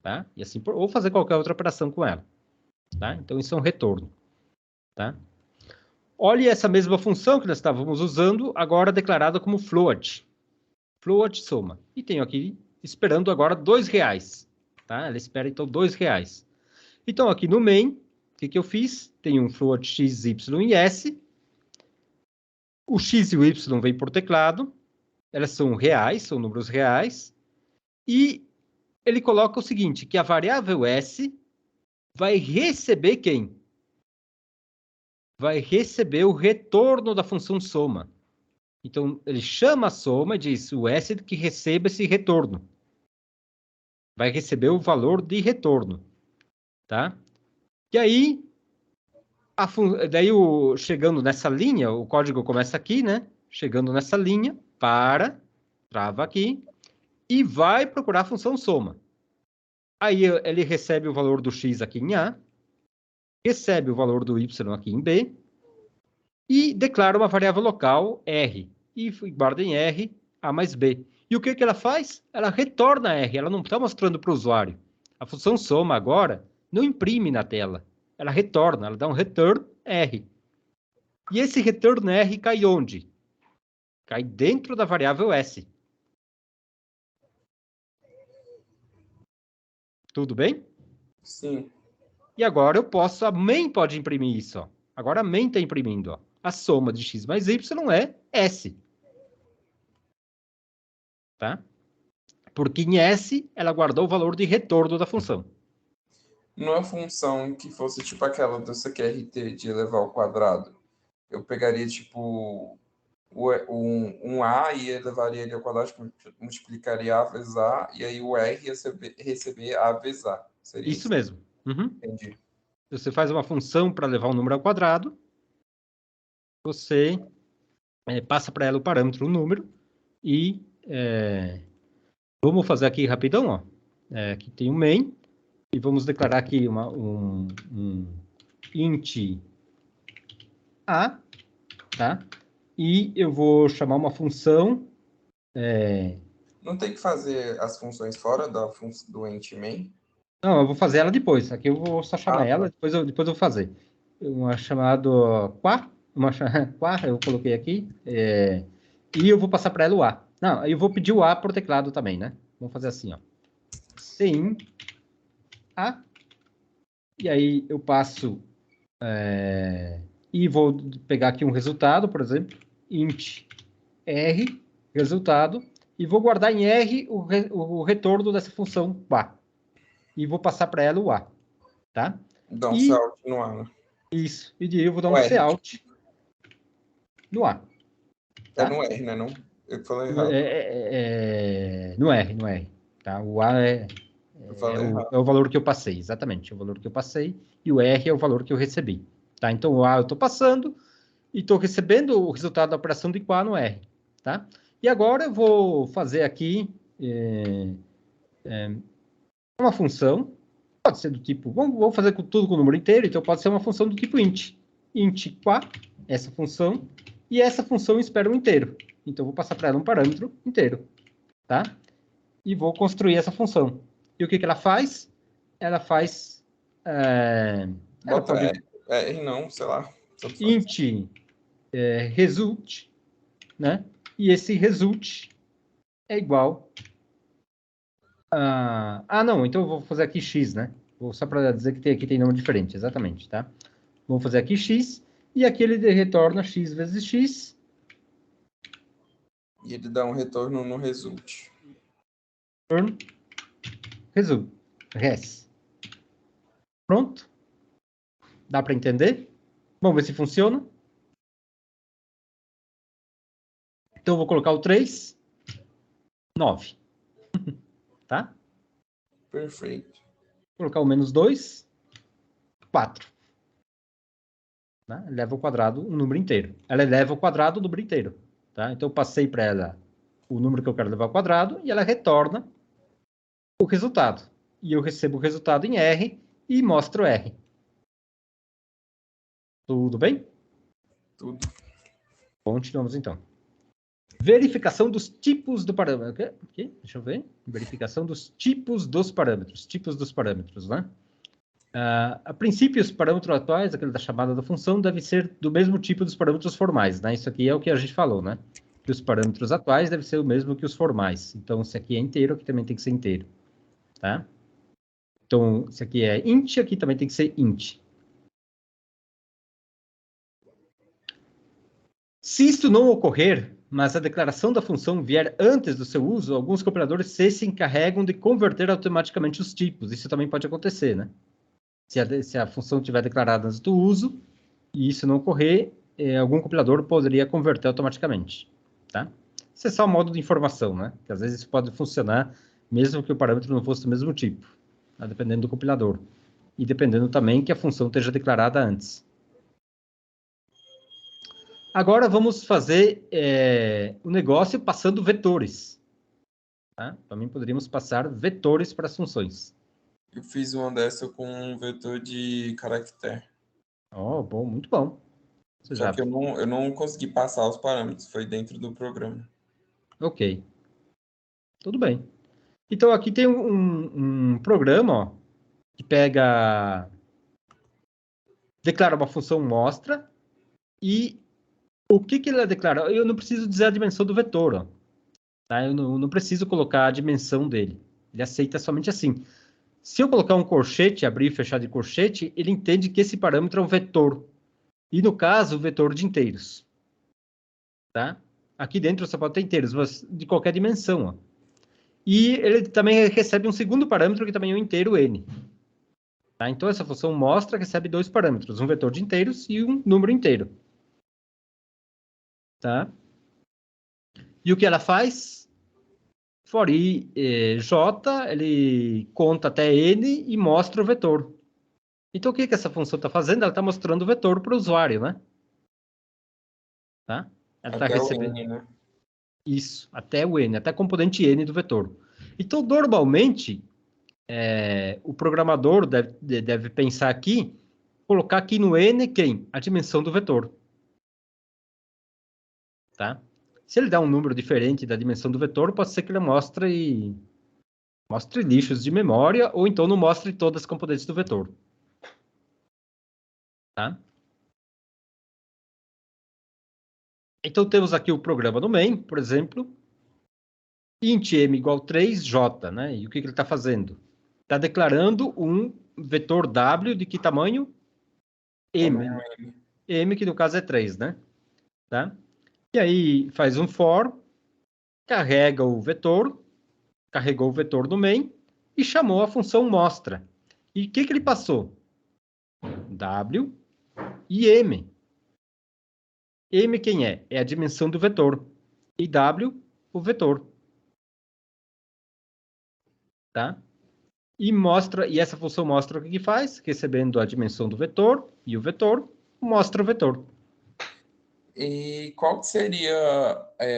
tá? E assim, ou fazer qualquer outra operação com ela, tá? Então, isso é um retorno, tá? Olhe essa mesma função que nós estávamos usando, agora declarada como float. Float soma. E tenho aqui, esperando agora R$2, tá? Ela espera, então, R$2. Então, aqui no main, o que eu fiz? Tem um float x, y e s. O x e o y vem por teclado. Elas são reais, são números reais. E ele coloca o seguinte, que a variável s vai receber quem? Vai receber o retorno da função soma. Então, ele chama a soma e diz o s que receba esse retorno. Vai receber o valor de retorno, tá? E aí, daí chegando nessa linha, o código começa aqui, né? Chegando nessa linha, trava aqui, e vai procurar a função soma. Aí ele recebe o valor do x aqui em A, recebe o valor do y aqui em B, e declara uma variável local, R, e guarda em R, A mais B. E o que ela faz? Ela retorna R, ela não está mostrando para o usuário. A função soma agora não imprime na tela. Ela retorna, ela dá um return R. E esse return R cai onde? Cai dentro da variável S. Tudo bem? Sim. E agora a main pode imprimir isso. Ó. Agora a main está imprimindo. Ó. A soma de x mais y é S. Tá? Porque em S, ela guardou o valor de retorno da função. Numa função que fosse tipo aquela do CQRT de elevar ao quadrado, eu pegaria tipo um A e elevaria ele ao quadrado, multiplicaria A vezes A, e aí o R ia receber A vezes A. Seria Isso mesmo. Uhum. Entendi. Você faz uma função para levar um número ao quadrado, você passa para ela o parâmetro, o número, e vamos fazer aqui rapidão, ó. Aqui tem o main, e vamos declarar aqui um int A, tá? E eu vou chamar uma função... Não tem que fazer as funções fora do int main? Não, eu vou fazer ela depois. Aqui eu vou só chamar ela, depois eu vou fazer. Uma chamada qua, eu coloquei aqui, e eu vou passar para ela o A. Não, aí eu vou pedir o A por teclado também, né? Vamos fazer assim, ó. Sim, A, e aí eu passo, e vou pegar aqui um resultado, por exemplo, int R, resultado, e vou guardar em R o retorno dessa função qua. E vou passar para ela o A, tá? Dá um cout no A, né? Isso, e eu vou dar um cout no A. Tá? É no R, né? Não? Eu falei errado. No R, tá? O A é o valor que eu passei, exatamente, é o valor que eu passei, e o R é o valor que eu recebi, tá? Então, o A eu estou passando, e estou recebendo o resultado da operação de qua no R, tá? E agora eu vou fazer aqui uma função, pode ser do tipo, vamos fazer tudo com o número inteiro, então pode ser uma função do tipo int qua, essa função, e essa função espera um inteiro. Então, eu vou passar para ela um parâmetro inteiro, tá? E vou construir essa função. E o que ela faz? Ela faz... ela pode... não, sei lá. int result, né? E esse result é igual a... não, então eu vou fazer aqui x, né? Só para dizer que aqui tem número diferente, exatamente, tá? Vamos fazer aqui x, e aqui ele retorna x vezes x. E ele dá um retorno no result. Result. Res. Pronto? Dá para entender? Vamos ver se funciona. Então, eu vou colocar o 3, 9. Tá? Perfeito. Vou colocar o menos 2, 4. Tá? Eleva ao quadrado um número inteiro. Ela eleva ao quadrado o número inteiro. Tá? Então, eu passei para ela o número que eu quero levar ao quadrado e ela retorna o resultado. E eu recebo o resultado em R e mostro R. Tudo bem? Tudo. Continuamos, então. Verificação dos tipos do parâmetro. Aqui, deixa eu ver. Verificação dos tipos dos parâmetros. Tipos dos parâmetros, né? A princípio, os parâmetros atuais, aquele da chamada da função, devem ser do mesmo tipo dos parâmetros formais, né? Isso aqui é o que a gente falou, né? Que os parâmetros atuais devem ser o mesmo que os formais. Então, se aqui é inteiro, aqui também tem que ser inteiro, tá? Então, se aqui é int, aqui também tem que ser int. Se isto não ocorrer, mas a declaração da função vier antes do seu uso, alguns compiladores se encarregam de converter automaticamente os tipos. Isso também pode acontecer, né? Se a função tiver declarada antes do uso, e isso não ocorrer, algum compilador poderia converter automaticamente, tá? Isso é só um modo de informação, né? Que às vezes isso pode funcionar mesmo que o parâmetro não fosse do mesmo tipo, tá? Dependendo do compilador. E dependendo também que a função esteja declarada antes. Agora vamos fazer o negócio passando vetores. Tá? Também poderíamos passar vetores para as funções. Eu fiz uma dessa com um vetor de caractere. Oh, bom, muito bom. Só que eu não consegui passar os parâmetros, foi dentro do programa. Ok. Tudo bem. Então, aqui tem um programa, ó, que declara uma função mostra, e o que ele declara? Eu não preciso dizer a dimensão do vetor, ó, tá? Eu não preciso colocar a dimensão dele. Ele aceita somente assim. Se eu colocar um colchete, abrir e fechar de colchete, ele entende que esse parâmetro é um vetor. E, no caso, o vetor de inteiros. Tá? Aqui dentro você pode ter inteiros, mas de qualquer dimensão, ó. E ele também recebe um segundo parâmetro, que também é um inteiro n. Tá? Então, essa função mostra que recebe dois parâmetros, um vetor de inteiros e um número inteiro. Tá? E o que ela faz? For i j, ele conta até n e mostra o vetor. Então, o que essa função está fazendo? Ela está mostrando o vetor para o usuário, né? Tá? Ela está recebendo... o n, né? Isso, até o n, até a componente n do vetor. Então, normalmente, o programador deve pensar aqui, colocar aqui no n quem? A dimensão do vetor. Tá? Se ele dá um número diferente da dimensão do vetor, pode ser que ele mostre lixos de memória, ou então não mostre todas as componentes do vetor. Tá? Então, temos aqui o programa no main, por exemplo, int m igual 3j, né? E o que ele está fazendo? Está declarando um vetor w de que tamanho? M. M, que no caso é 3, né? Tá? E aí faz um for, carregou o vetor no main e chamou a função mostra. E o que ele passou? W e M. M quem é? É a dimensão do vetor. E W, o vetor. Tá? E essa função mostra o que faz, recebendo a dimensão do vetor e o vetor, mostra o vetor. E qual que seria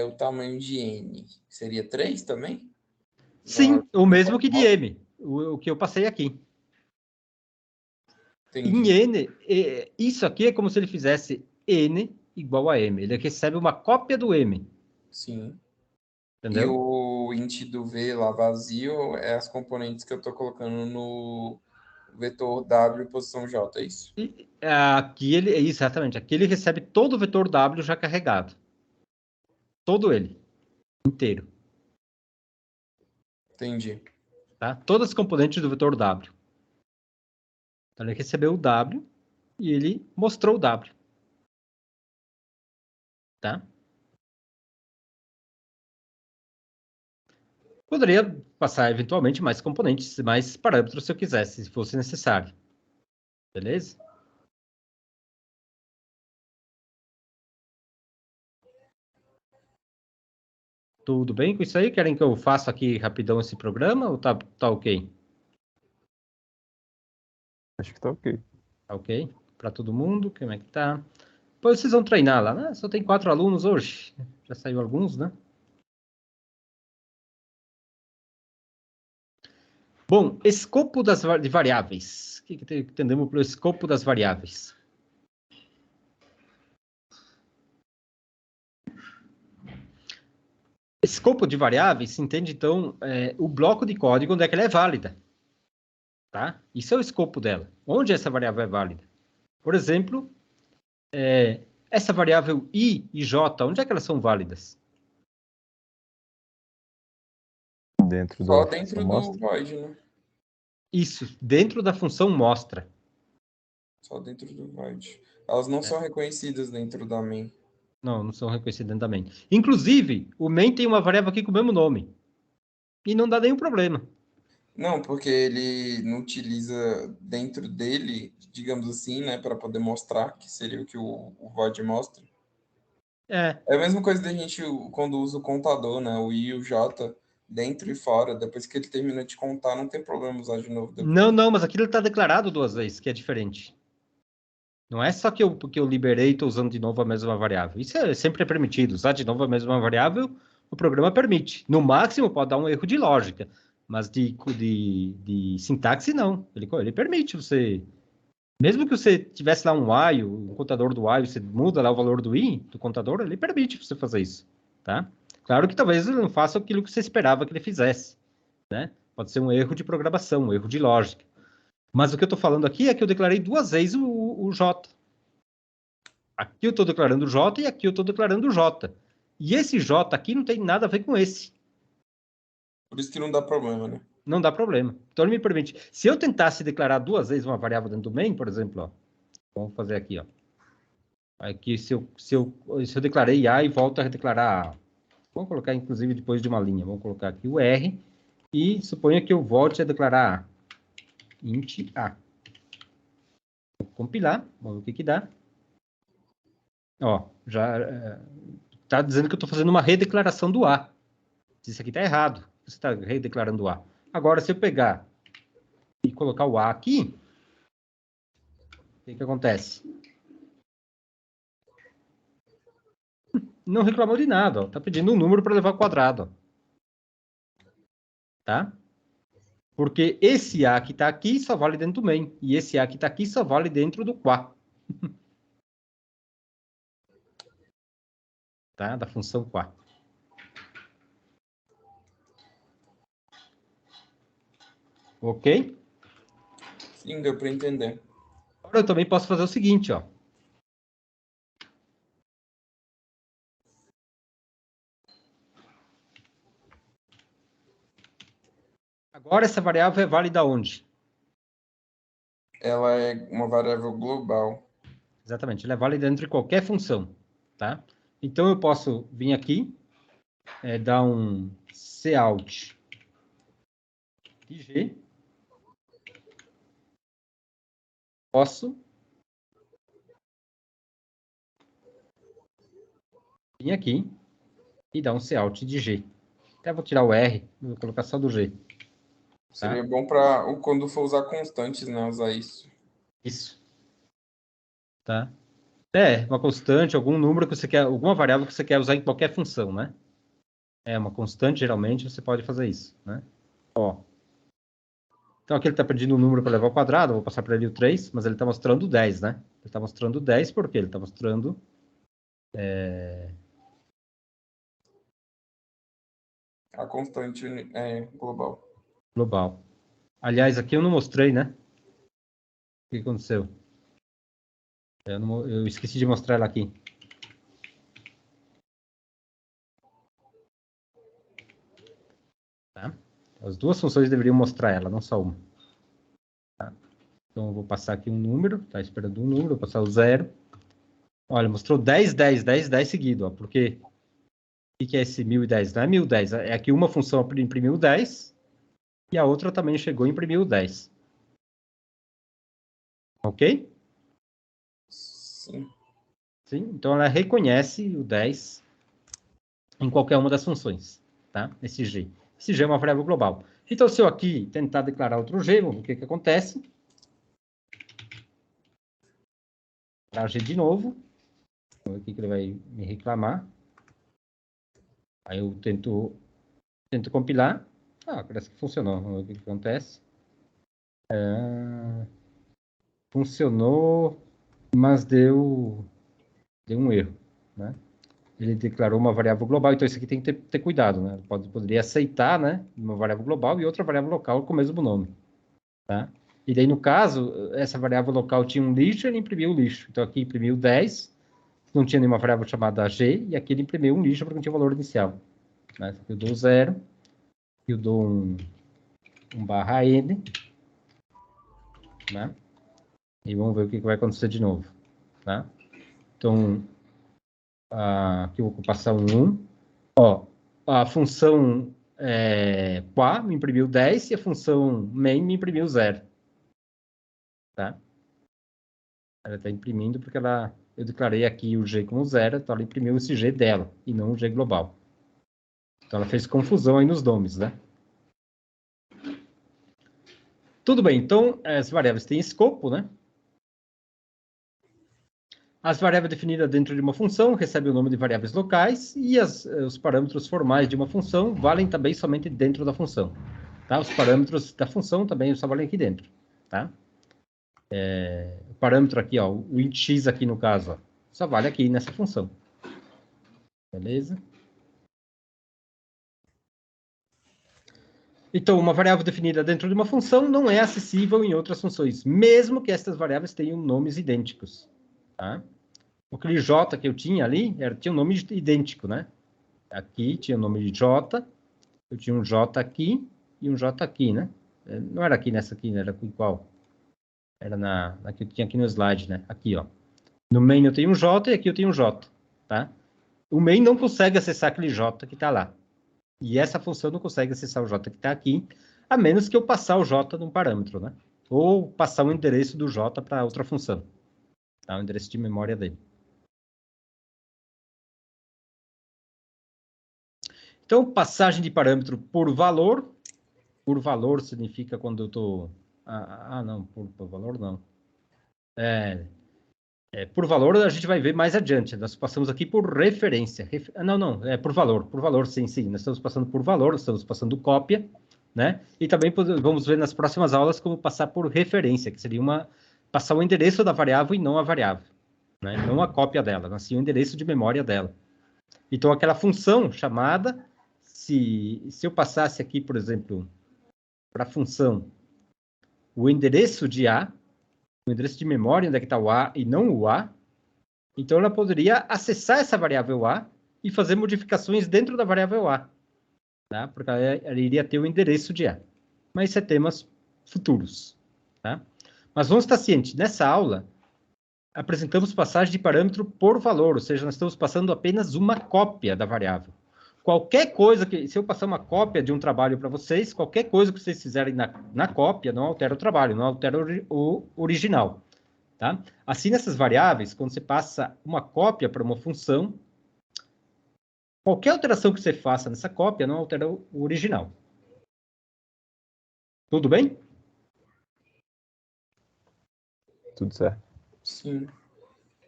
o tamanho de n? Seria 3 também? Sim, o mesmo que de m, o que eu passei aqui. Entendi. Em n, isso aqui é como se ele fizesse n igual a M. Ele recebe uma cópia do M. Sim. Entendeu? E o int do V lá vazio é as componentes que eu estou colocando no vetor W posição J, é isso? Aqui ele, exatamente, aqui ele recebe todo o vetor W já carregado. Todo ele, inteiro. Entendi. Tá? Todas as componentes do vetor W. Então ele recebeu o W e ele mostrou o W. Tá? Poderia passar eventualmente mais componentes, mais parâmetros se eu quisesse, se fosse necessário. Beleza? Tudo bem com isso aí? Querem que eu faça aqui rapidão esse programa ou tá ok? Acho que tá ok. Tá ok? Para todo mundo, como é que tá? Depois vocês vão treinar lá, né? Só tem 4 alunos hoje. Já saiu alguns, né? Bom, escopo de variáveis. O que entendemos pelo escopo das variáveis? Escopo de variáveis se entende, então, o bloco de código onde é que ela é válida. Tá? Isso é o escopo dela. Onde essa variável é válida? Por exemplo, essa variável i e j, onde é que elas são válidas? Dentro Só da dentro função do mostra. void, né? Isso, dentro da função mostra. Só dentro do void. Elas não são reconhecidas dentro da main. Não são reconhecidas dentro da main. Inclusive, o main tem uma variável aqui com o mesmo nome. E não dá nenhum problema. Não, porque ele não utiliza dentro dele, digamos assim, né, para poder mostrar, que seria o que o void mostra. É a mesma coisa da gente quando usa o contador, né, o i e o j, dentro e fora. Depois que ele termina de contar, não tem problema usar de novo depois. Não, mas aquilo está declarado 2 vezes, que é diferente. Não é só porque eu liberei e estou usando de novo a mesma variável. Isso sempre é permitido. Usar de novo a mesma variável, o programa permite. No máximo, pode dar um erro de lógica, mas de sintaxe, não. Ele permite você... Mesmo que você tivesse lá um while, um contador do while, você muda lá o valor do i, do contador, ele permite você fazer isso. Tá? Claro que talvez ele não faça aquilo que você esperava que ele fizesse. Né? Pode ser um erro de programação, um erro de lógica. Mas o que eu estou falando aqui é que eu declarei 2 vezes o J. Aqui eu estou declarando o J e aqui eu estou declarando o J. E esse J aqui não tem nada a ver com esse. Por isso que não dá problema, né? Não dá problema. Então ele me permite. Se eu tentasse declarar 2 vezes uma variável dentro do main, por exemplo, ó, vamos fazer aqui, ó. Aqui se eu declarei A e volto a declarar A. Vamos colocar inclusive depois de uma linha. Vamos colocar aqui o R e suponha que eu volte a declarar A. Int A. Vou compilar, vamos ver o que dá. Ó, já está dizendo que eu estou fazendo uma redeclaração do A. Isso aqui está errado. Você está redeclarando o A. Agora, se eu pegar e colocar o A aqui, o que acontece? Não reclamou de nada. Está pedindo um número para levar ao quadrado. Ó. Tá? Porque esse A que está aqui só vale dentro do main. E esse A que está aqui só vale dentro do qua. Tá? Da função qua. Ok? Sim, deu para entender. Agora eu também posso fazer o seguinte, ó. Agora essa variável é válida onde? Ela é uma variável global. Exatamente, ela é válida dentro de qualquer função, tá? Então eu posso vir aqui, dar um cout de G. Posso vir aqui e dar um cout de G. Até vou tirar o R, vou colocar só do G. Seria bom para quando for usar constantes, né? Usar isso. Isso. Tá? Uma constante, algum número que você quer, alguma variável que você quer usar em qualquer função, né? Uma constante, geralmente, você pode fazer isso, né? Ó. Então aqui ele está pedindo um número para levar ao quadrado, vou passar para ele o 3, mas ele está mostrando 10, né? Ele está mostrando 10 porque ele está mostrando A constante global. Global. Aliás, aqui eu não mostrei, né? O que aconteceu? Eu esqueci de mostrar ela aqui. Tá? As duas funções deveriam mostrar ela, não só uma. Tá? Então, eu vou passar aqui um número. Tá esperando um número, vou passar o 0. Olha, mostrou 10, 10, 10, 10 seguido. Ó, por quê? O que é esse 1010? Não é 1010. É que uma função imprimiu 10 e a outra também chegou e imprimiu 10. Ok? Sim. Sim, então ela reconhece o 10 em qualquer uma das funções, tá? Esse G. Esse G é uma variável global. Então, se eu aqui tentar declarar outro G, vamos ver o que acontece. Declarar G de novo. Vamos ver o que ele vai me reclamar. Aí eu tento compilar. Parece que funcionou. Vamos ver o que acontece. Funcionou, mas deu um erro, né? Ele declarou uma variável global, então isso aqui tem que ter cuidado, né? Poderia aceitar, né, uma variável global e outra variável local com o mesmo nome, tá? E daí, no caso, essa variável local tinha um lixo, ele imprimiu o lixo. Então, aqui imprimiu 10, não tinha nenhuma variável chamada G, e aqui ele imprimiu um lixo porque não tinha valor inicial. Né? Eu dou 0, eu dou um barra N, né? E vamos ver o que vai acontecer de novo, tá? Então, aqui eu vou passar um 1. Ó, a função qua me imprimiu 10 e a função main me imprimiu 0. Tá? Ela está imprimindo porque eu declarei aqui o G como 0, então ela imprimiu esse G dela e não o G global. Então ela fez confusão aí nos nomes, né? Tudo bem, então as variáveis têm escopo, né? As variáveis definidas dentro de uma função recebem o nome de variáveis locais e os parâmetros formais de uma função valem também somente dentro da função. Tá? Os parâmetros da função também só valem aqui dentro. Tá? O parâmetro aqui, ó, o int x aqui no caso, ó, só vale aqui nessa função. Beleza? Então, uma variável definida dentro de uma função não é acessível em outras funções, mesmo que estas variáveis tenham nomes idênticos. Tá? Aquele J que eu tinha ali, tinha um nome idêntico, né? Aqui tinha o nome de J, eu tinha um J aqui e um J aqui, né? Não era aqui nessa aqui, né? Era com qual? Era na que eu tinha aqui no slide, né? Aqui, ó. No main eu tenho um J e aqui eu tenho um J, tá? O main não consegue acessar aquele J que está lá. E essa função não consegue acessar o J que está aqui, a menos que eu passar o J num parâmetro, né? Ou passar o endereço do J para outra função. Tá? O endereço de memória dele. Então, passagem de parâmetro por valor. Por valor significa quando eu estou... não, por valor não. Por valor a gente vai ver mais adiante. Nós passamos aqui por referência. Não, por valor. Por valor, sim. Nós estamos passando por valor, nós estamos passando cópia, né? E também vamos ver nas próximas aulas como passar por referência, que seria passar o endereço da variável e não a variável. Né? Não a cópia dela, mas sim o endereço de memória dela. Então, aquela função chamada, se eu passasse aqui, por exemplo, para a função o endereço de A, o endereço de memória, onde é que está o A e não o A, então ela poderia acessar essa variável A e fazer modificações dentro da variável A, tá? Porque ela iria ter o endereço de A. Mas isso é temas futuros, tá? Mas vamos estar cientes, nessa aula, apresentamos passagem de parâmetro por valor, ou seja, nós estamos passando apenas uma cópia da variável. Qualquer coisa se eu passar uma cópia de um trabalho para vocês, qualquer coisa que vocês fizerem na cópia não altera o trabalho, não altera o original. Tá? Assim, nessas variáveis, quando você passa uma cópia para uma função, qualquer alteração que você faça nessa cópia não altera o original. Tudo bem? Tudo certo. Sim.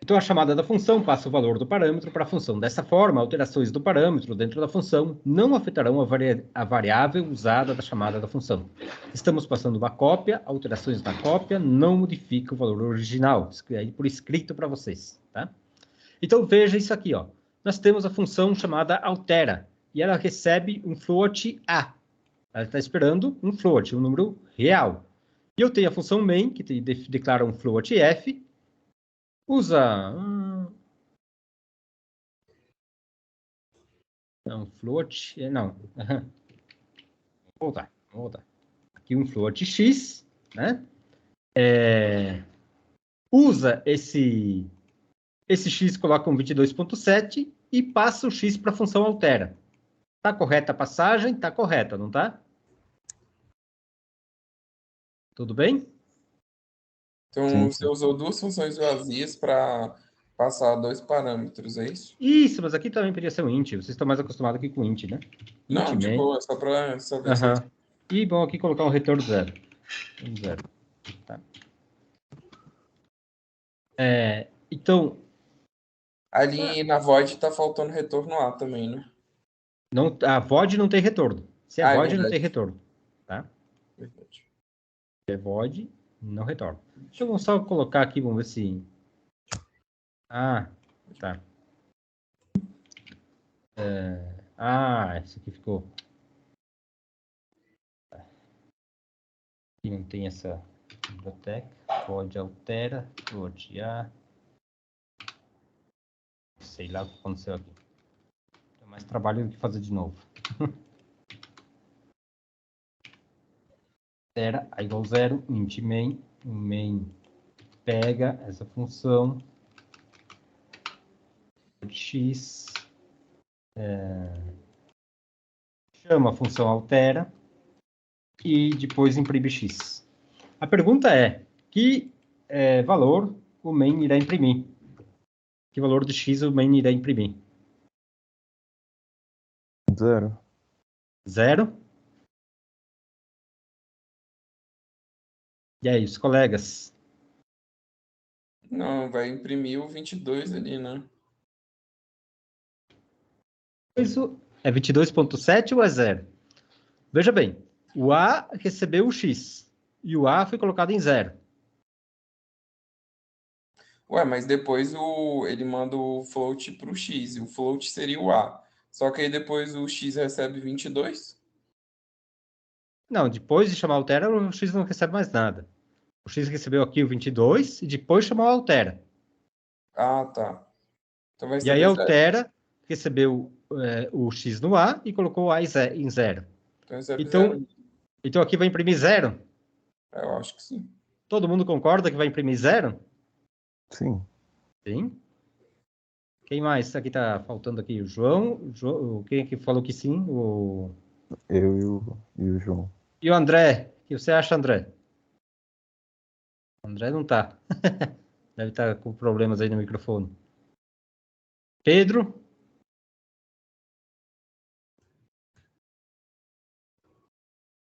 Então, a chamada da função passa o valor do parâmetro para a função. Dessa forma, alterações do parâmetro dentro da função não afetarão a variável usada da chamada da função. Estamos passando uma cópia, alterações da cópia não modificam o valor original. Isso é por escrito para vocês. Tá? Então, veja isso aqui, ó. Nós temos a função chamada altera, e ela recebe um float A. Ela está esperando um float, um número real. E eu tenho a função main, que declara um float F, usa... Não, float... Não. Vamos voltar. Aqui um float X, né? Usa esse X, coloca um 22.7 e passa o X para a função altera. Tá correta a passagem? Tá correta, não tá? Tudo bem? Então, Sim. você usou duas funções vazias para passar dois parâmetros, é isso? Isso, mas aqui também podia ser um int. Vocês estão mais acostumados aqui com int, né? Não, de boa, só para saber se... E bom, aqui colocar um retorno zero. Zero. Tá. Então... Ali na void está faltando retorno A também, né? Não, a void não tem retorno. Se é void, não verdade. tem retorno. Tá? Verdade. Se é void, não retorna. Deixa eu só colocar aqui, vamos ver se... Ah, tá. Isso aqui ficou... Aqui não tem essa biblioteca. Void altera, void A. Sei lá o que aconteceu aqui. É mais trabalho do que fazer de novo. Altera A igual zero, int main. O main pega essa função x, chama a função altera e depois imprime x. A pergunta é, que valor o main irá imprimir? Que valor de x o main irá imprimir? Zero. Zero? E aí, os colegas? Não, vai imprimir o 22 ali, né? Isso é 22.7 ou é zero? Veja bem, o A recebeu o X e o A foi colocado em zero. Ué, mas depois ele manda o float para o X, e o float seria o A. Só que aí depois o X recebe 22? Não, depois de chamar altera, o X não recebe mais nada. O X recebeu aqui o 22 e depois chamou altera. Ah, tá. Então vai E aí receber 0. altera recebeu o X no A e colocou o A em zero. Então recebe 0. Então aqui vai imprimir zero? Eu acho que sim. Todo mundo concorda que vai imprimir zero? Sim. Sim. Quem mais? Aqui tá faltando aqui o João. Quem é que falou que sim? Eu e o João. E o André? O que você acha, André? O André não tá. Deve estar com problemas aí no microfone. Pedro?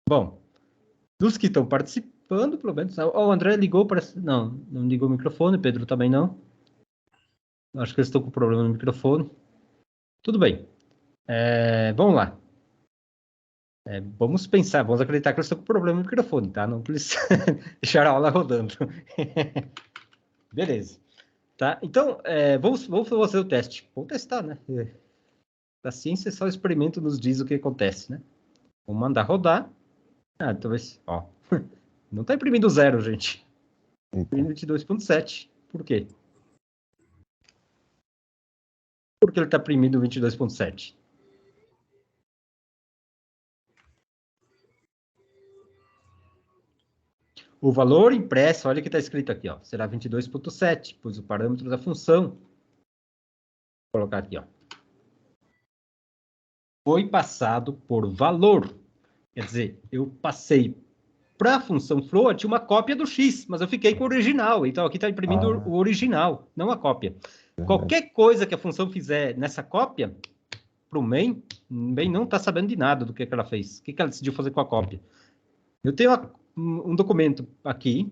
Bom, dos que estão participando, pelo menos... O André ligou para... Não ligou o microfone. Pedro também não. Acho que eles estão com problema no microfone. Tudo bem. Vamos lá. Vamos pensar, vamos acreditar que eles estão com problema no microfone, tá? Não que eles deixaram a aula rodando. Beleza. Tá? Então, vamos fazer o teste. Vamos testar, né? A ciência só o experimento nos diz o que acontece, né? Vamos mandar rodar. Talvez... Ó. Não está imprimindo zero, gente. Imprimindo 22.7. Por quê? Por que ele está imprimindo 22.7? O valor impresso, olha o que está escrito aqui, ó, será 22.7, pois o parâmetro da função, vou colocar aqui, ó, foi passado por valor. Quer dizer, eu passei para a função float uma cópia do x, mas eu fiquei com o original. Então, aqui está imprimindo o original, não a cópia. Qualquer coisa que a função fizer nessa cópia, para o main não está sabendo de nada do que ela fez. O que ela decidiu fazer com a cópia? Eu tenho um documento aqui,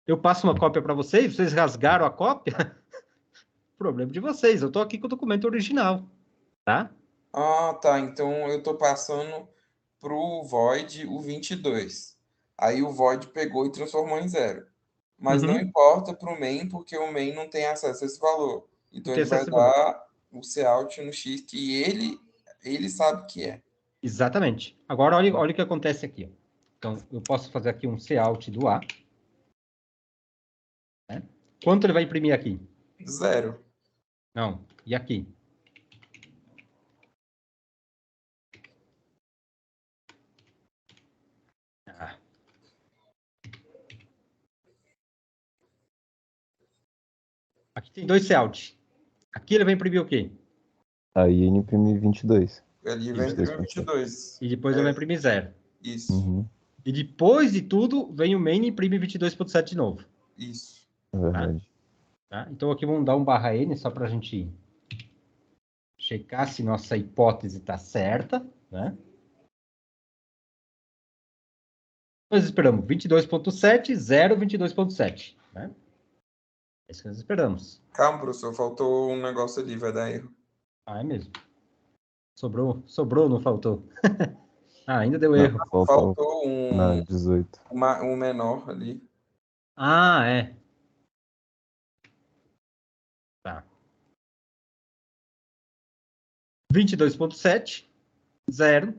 eu passo uma cópia para vocês rasgaram a cópia, problema de vocês. Eu estou aqui com o documento original, tá? Ah, tá. Então eu estou passando para o void o 22. Aí o void pegou e transformou em 0. Mas não importa para o main, porque o main não tem acesso a esse valor. Então ele vai dar o cout no x que ele sabe que é. Exatamente. Agora, olha o que acontece aqui. Ó. Então, eu posso fazer aqui um cout do A. Né? Quanto ele vai imprimir aqui? 0. Não. E aqui? Ah. Aqui tem 2 cout. Aqui ele vai imprimir o quê? Aí ele imprime 22. Ali vai imprimir 22. E depois ele vai imprimir 0. Isso. Uhum. E depois de tudo, vem o main e imprime 22.7 de novo. Isso. É verdade. Tá? Então aqui vamos dar um /n só para a gente checar se nossa hipótese está certa. Né? Nós esperamos 22.7, 0, 22.7. Né? É isso que nós esperamos. Calma, professor, faltou um negócio ali, vai dar erro. Ah, é mesmo. Sobrou, não faltou. Ah, ainda deu erro. Faltou um... Não, 18. Um menor ali. Ah, é. Tá. 22.7, 0.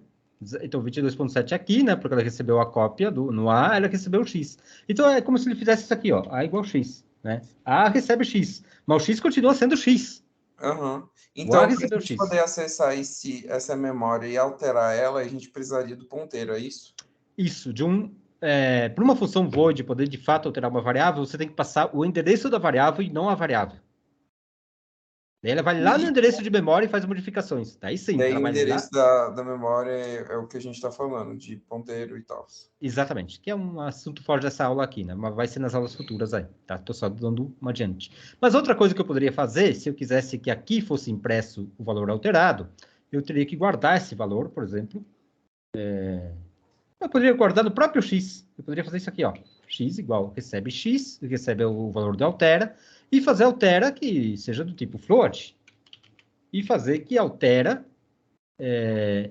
Então, 22.7 aqui, né? Porque ela recebeu a cópia no A, ela recebeu o X. Então, é como se ele fizesse isso aqui, ó. A igual X, né? A recebe X, mas o X continua sendo X. Uhum. Então, para a gente X. poder acessar essa memória e alterar ela, a gente precisaria do ponteiro, é isso? Isso, para uma função void poder de fato alterar uma variável, você tem que passar o endereço da variável e não a variável. Daí ela vai lá no endereço de memória e faz modificações. Daí sim. Daí ela o vai endereço lá... da memória é o que a gente está falando, de ponteiro e tal. Exatamente, que é um assunto fora dessa aula aqui, né? Mas vai ser nas aulas futuras aí, tá? Estou só dando uma adiante. Mas outra coisa que eu poderia fazer, se eu quisesse que aqui fosse impresso o valor alterado, eu teria que guardar esse valor, por exemplo. Eu poderia guardar no próprio x. Eu poderia fazer isso aqui, ó. X igual recebe x, recebe o valor de altera, e fazer altera que seja do tipo float. E fazer que altera,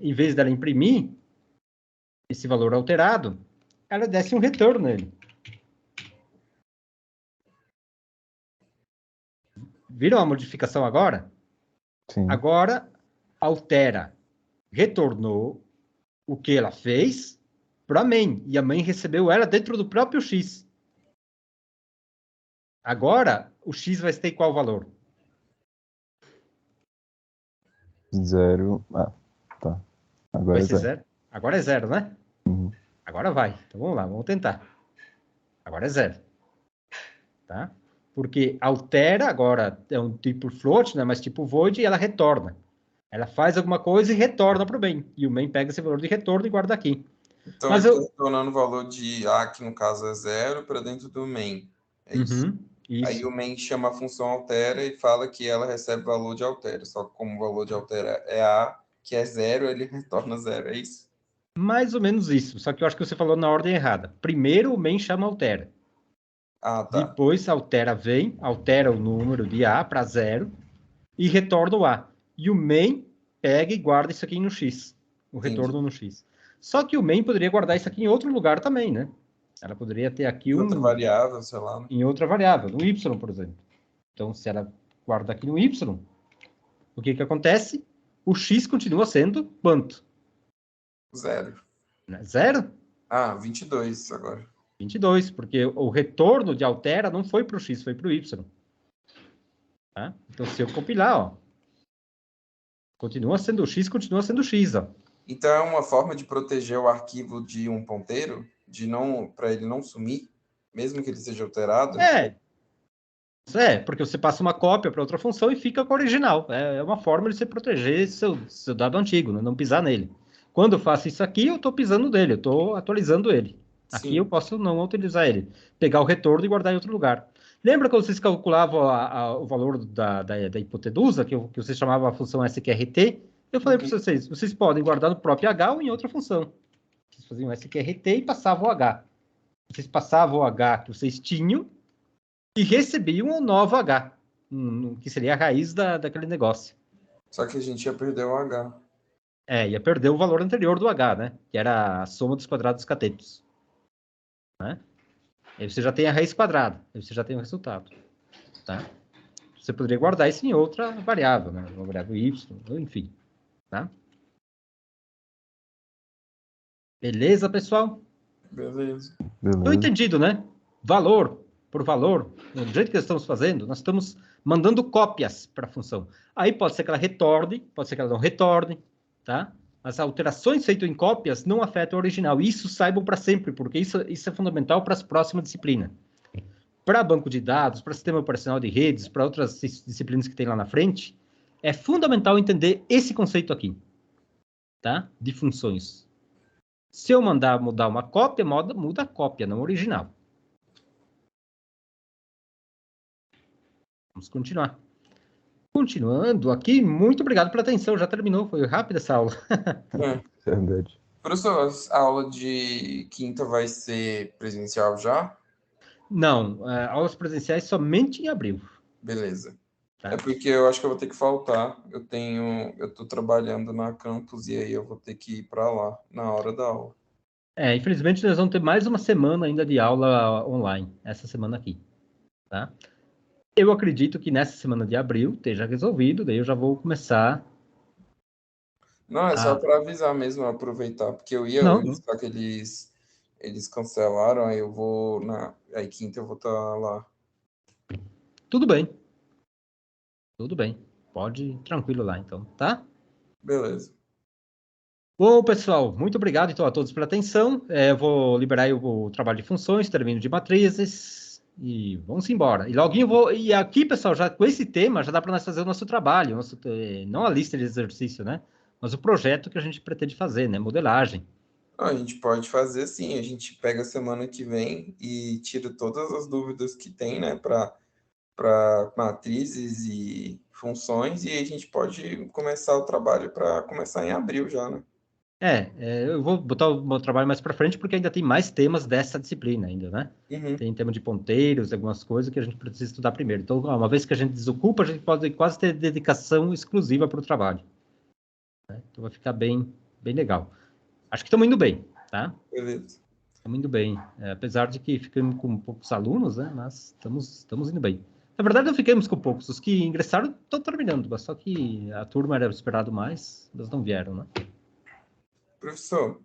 em vez dela imprimir esse valor alterado, ela desse um retorno nele. Viram a modificação agora? Sim. Agora, altera retornou o que ela fez para a main, e a main recebeu ela dentro do próprio x. Agora, o x vai ter qual valor? 0. Ah, tá. Agora Vai é ser 0. 0? Agora é 0, né? Uhum. Agora vai. Então vamos lá, vamos tentar. Agora é 0. Tá? Porque altera, agora é um tipo float, né? Mas tipo void, e ela retorna. Ela faz alguma coisa e retorna para o main. E o main pega esse valor de retorno e guarda aqui. Então, Mas ele está retornando o valor de A, que no caso é 0, para dentro do main. É isso. Isso. Aí o main chama a função altera e fala que ela recebe valor de altera. Só que como o valor de altera é A, que é 0, ele retorna 0. É isso? Mais ou menos isso. Só que eu acho que você falou na ordem errada. Primeiro o main chama altera. Ah, tá. Depois altera vem, altera o número de A para 0 e retorna o A. E o main pega e guarda isso aqui no X. O retorno no X. Só que o main poderia guardar isso aqui em outro lugar também, né? Ela poderia ter aqui outra variável, sei lá. Né? Em outra variável, no Y, por exemplo. Então, se ela guarda aqui no Y, o que acontece? O X continua sendo quanto? 0. 0? Ah, 22 agora. 22, porque o retorno de altera não foi para o X, foi para o Y. Tá? Então, se eu compilar, ó, continua sendo o X, continua sendo o X. Ó. Então, é uma forma de proteger o arquivo de um ponteiro, para ele não sumir, mesmo que ele seja alterado? Porque você passa uma cópia para outra função e fica com a original. É uma forma de você proteger seu dado antigo, né? Não pisar nele. Quando eu faço isso aqui, eu estou pisando nele, eu estou atualizando ele. Aqui Sim. eu posso não utilizar ele. Pegar o retorno e guardar em outro lugar. Lembra quando vocês calculavam o valor da hipotenusa, que vocês chamavam a função SQRT? Eu falei para vocês podem guardar no próprio H ou em outra função. Vocês faziam SQRT e passavam o H. Vocês passavam o H que vocês tinham e recebiam um novo H, que seria a raiz daquele negócio. Só que a gente ia perder o H. Ia perder o valor anterior do H, né? Que era a soma dos quadrados dos catetos. Né? Aí você já tem a raiz quadrada, aí você já tem o resultado. Tá? Você poderia guardar isso em outra variável, né? Uma variável y, enfim. Tá? Beleza, pessoal? Beleza. Tudo entendido, né? Valor por valor, do jeito que nós estamos fazendo, nós estamos mandando cópias para a função. Aí pode ser que ela retorne, pode ser que ela não retorne, tá? As alterações feitas em cópias não afetam o original. Isso saibam para sempre, porque isso é fundamental para as próximas disciplinas. Para banco de dados, para sistema operacional de redes, para outras disciplinas que tem lá na frente, é fundamental entender esse conceito aqui, tá? De funções. Se eu mandar mudar uma cópia, muda a cópia, não o original. Vamos continuar. Continuando aqui, muito obrigado pela atenção. Já terminou, foi rápida essa aula. Verdade. Professor, a aula de quinta vai ser presencial já? Não, aulas presenciais somente em abril. Beleza. Tá? É porque eu acho que eu vou ter que faltar. Eu tô trabalhando na campus e aí eu vou ter que ir para lá na hora da aula. Infelizmente nós vamos ter mais uma semana ainda de aula online, essa semana aqui, tá? Eu acredito que nessa semana de abril esteja resolvido, daí eu já vou começar. Não, é só para avisar mesmo, aproveitar, porque eu ia hoje, só que eles cancelaram, aí eu vou aí quinta eu vou estar lá. Tudo bem. Tudo bem. Pode ir tranquilo lá, então, tá? Beleza. Bom, pessoal, muito obrigado então a todos pela atenção. Eu vou liberar o trabalho de funções, termino de matrizes e vamos embora. E logo eu vou. E aqui, pessoal, já com esse tema já dá para nós fazer o nosso trabalho, não a lista de exercício, né? Mas o projeto que a gente pretende fazer, né? Modelagem. A gente pode fazer assim, a gente pega a semana que vem e tira todas as dúvidas que tem, né, para matrizes e funções, e aí a gente pode começar o trabalho para começar em abril já, né? Eu vou botar o meu trabalho mais para frente porque ainda tem mais temas dessa disciplina ainda, né? Uhum. Tem tema de ponteiros, algumas coisas que a gente precisa estudar primeiro. Então, uma vez que a gente desocupa, a gente pode quase ter dedicação exclusiva para o trabalho. Né? Então, vai ficar bem legal. Acho que estamos indo bem, tá? Beleza. Estamos indo bem. Apesar de que ficamos com poucos alunos, né? Mas estamos indo bem. Na verdade, não ficamos com poucos. Os que ingressaram estão terminando, mas só que a turma era esperado mais, mas não vieram, né? Professor,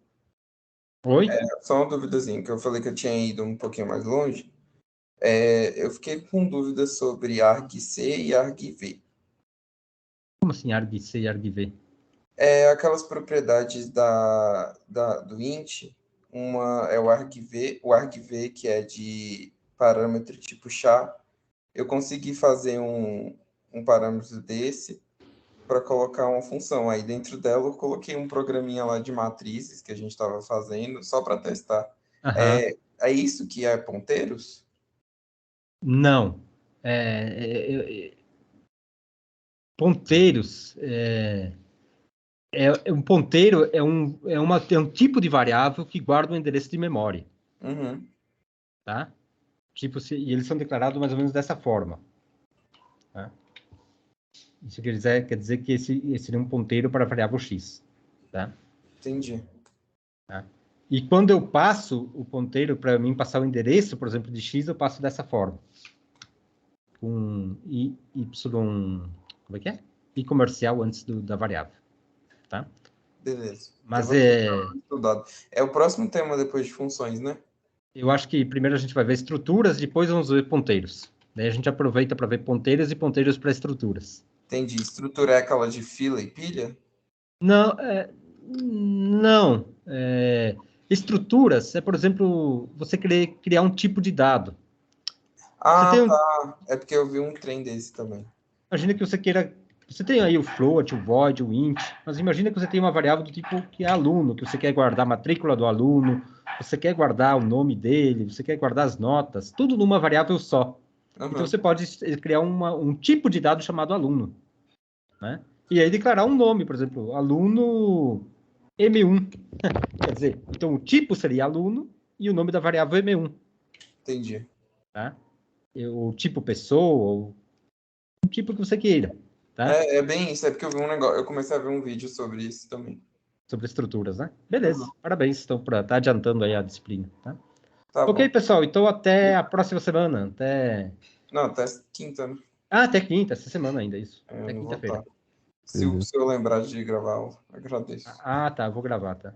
Oi? só uma duvidazinha, que eu falei que eu tinha ido um pouquinho mais longe. Eu fiquei com dúvidas sobre argc e argv. Como assim argc e argv? Aquelas propriedades do int, uma é o argv que é de parâmetro tipo char. Eu consegui fazer um parâmetro desse para colocar uma função. Aí dentro dela eu coloquei um programinha lá de matrizes que a gente estava fazendo, só para testar. Aham. É isso que é ponteiros? Não. Ponteiros. Um ponteiro é um tipo de variável que guarda um endereço de memória. Uhum. Tá? E eles são declarados mais ou menos dessa forma. Tá? Isso quer dizer que esse seria um ponteiro para a variável x. Tá? Entendi. Tá? E quando eu passo o ponteiro para mim passar o endereço, por exemplo, de x, eu passo dessa forma. Com y, como é que é? I comercial antes da variável. Tá? Beleza. Mas estudado. É o próximo tema depois de funções, né? eu acho que primeiro a gente vai ver estruturas, depois vamos ver ponteiros. Daí a gente aproveita para ver ponteiros e ponteiros para estruturas. Entendi. Estrutura é aquela de fila e pilha? Não, não. Estruturas por exemplo, você querer criar um tipo de dado. Tá. É porque eu vi um trem desse também. Imagina que você tem aí o float, o void, o int, mas imagina que você tem uma variável do tipo que é aluno, que você quer guardar a matrícula do aluno, você quer guardar o nome dele, você quer guardar as notas, tudo numa variável só. Uhum. Então você pode criar um tipo de dado chamado aluno, né? E aí declarar um nome, por exemplo, aluno M1. Quer dizer, então o tipo seria aluno e o nome da variável é M1. Entendi. Tá? O tipo pessoa, ou o tipo que você queira. Tá? É bem isso, é porque eu vi um negócio, eu comecei a ver um vídeo sobre isso também. Sobre estruturas, né? Beleza, Parabéns, então, por estar adiantando aí a disciplina, tá? Tá ok, bom. pessoal, então até a próxima semana. Não, até quinta, né? Até quinta, essa semana ainda, isso. Até Eu não vou quinta-feira. estar. Se eu lembrar de gravar, eu agradeço. Tá, vou gravar, tá.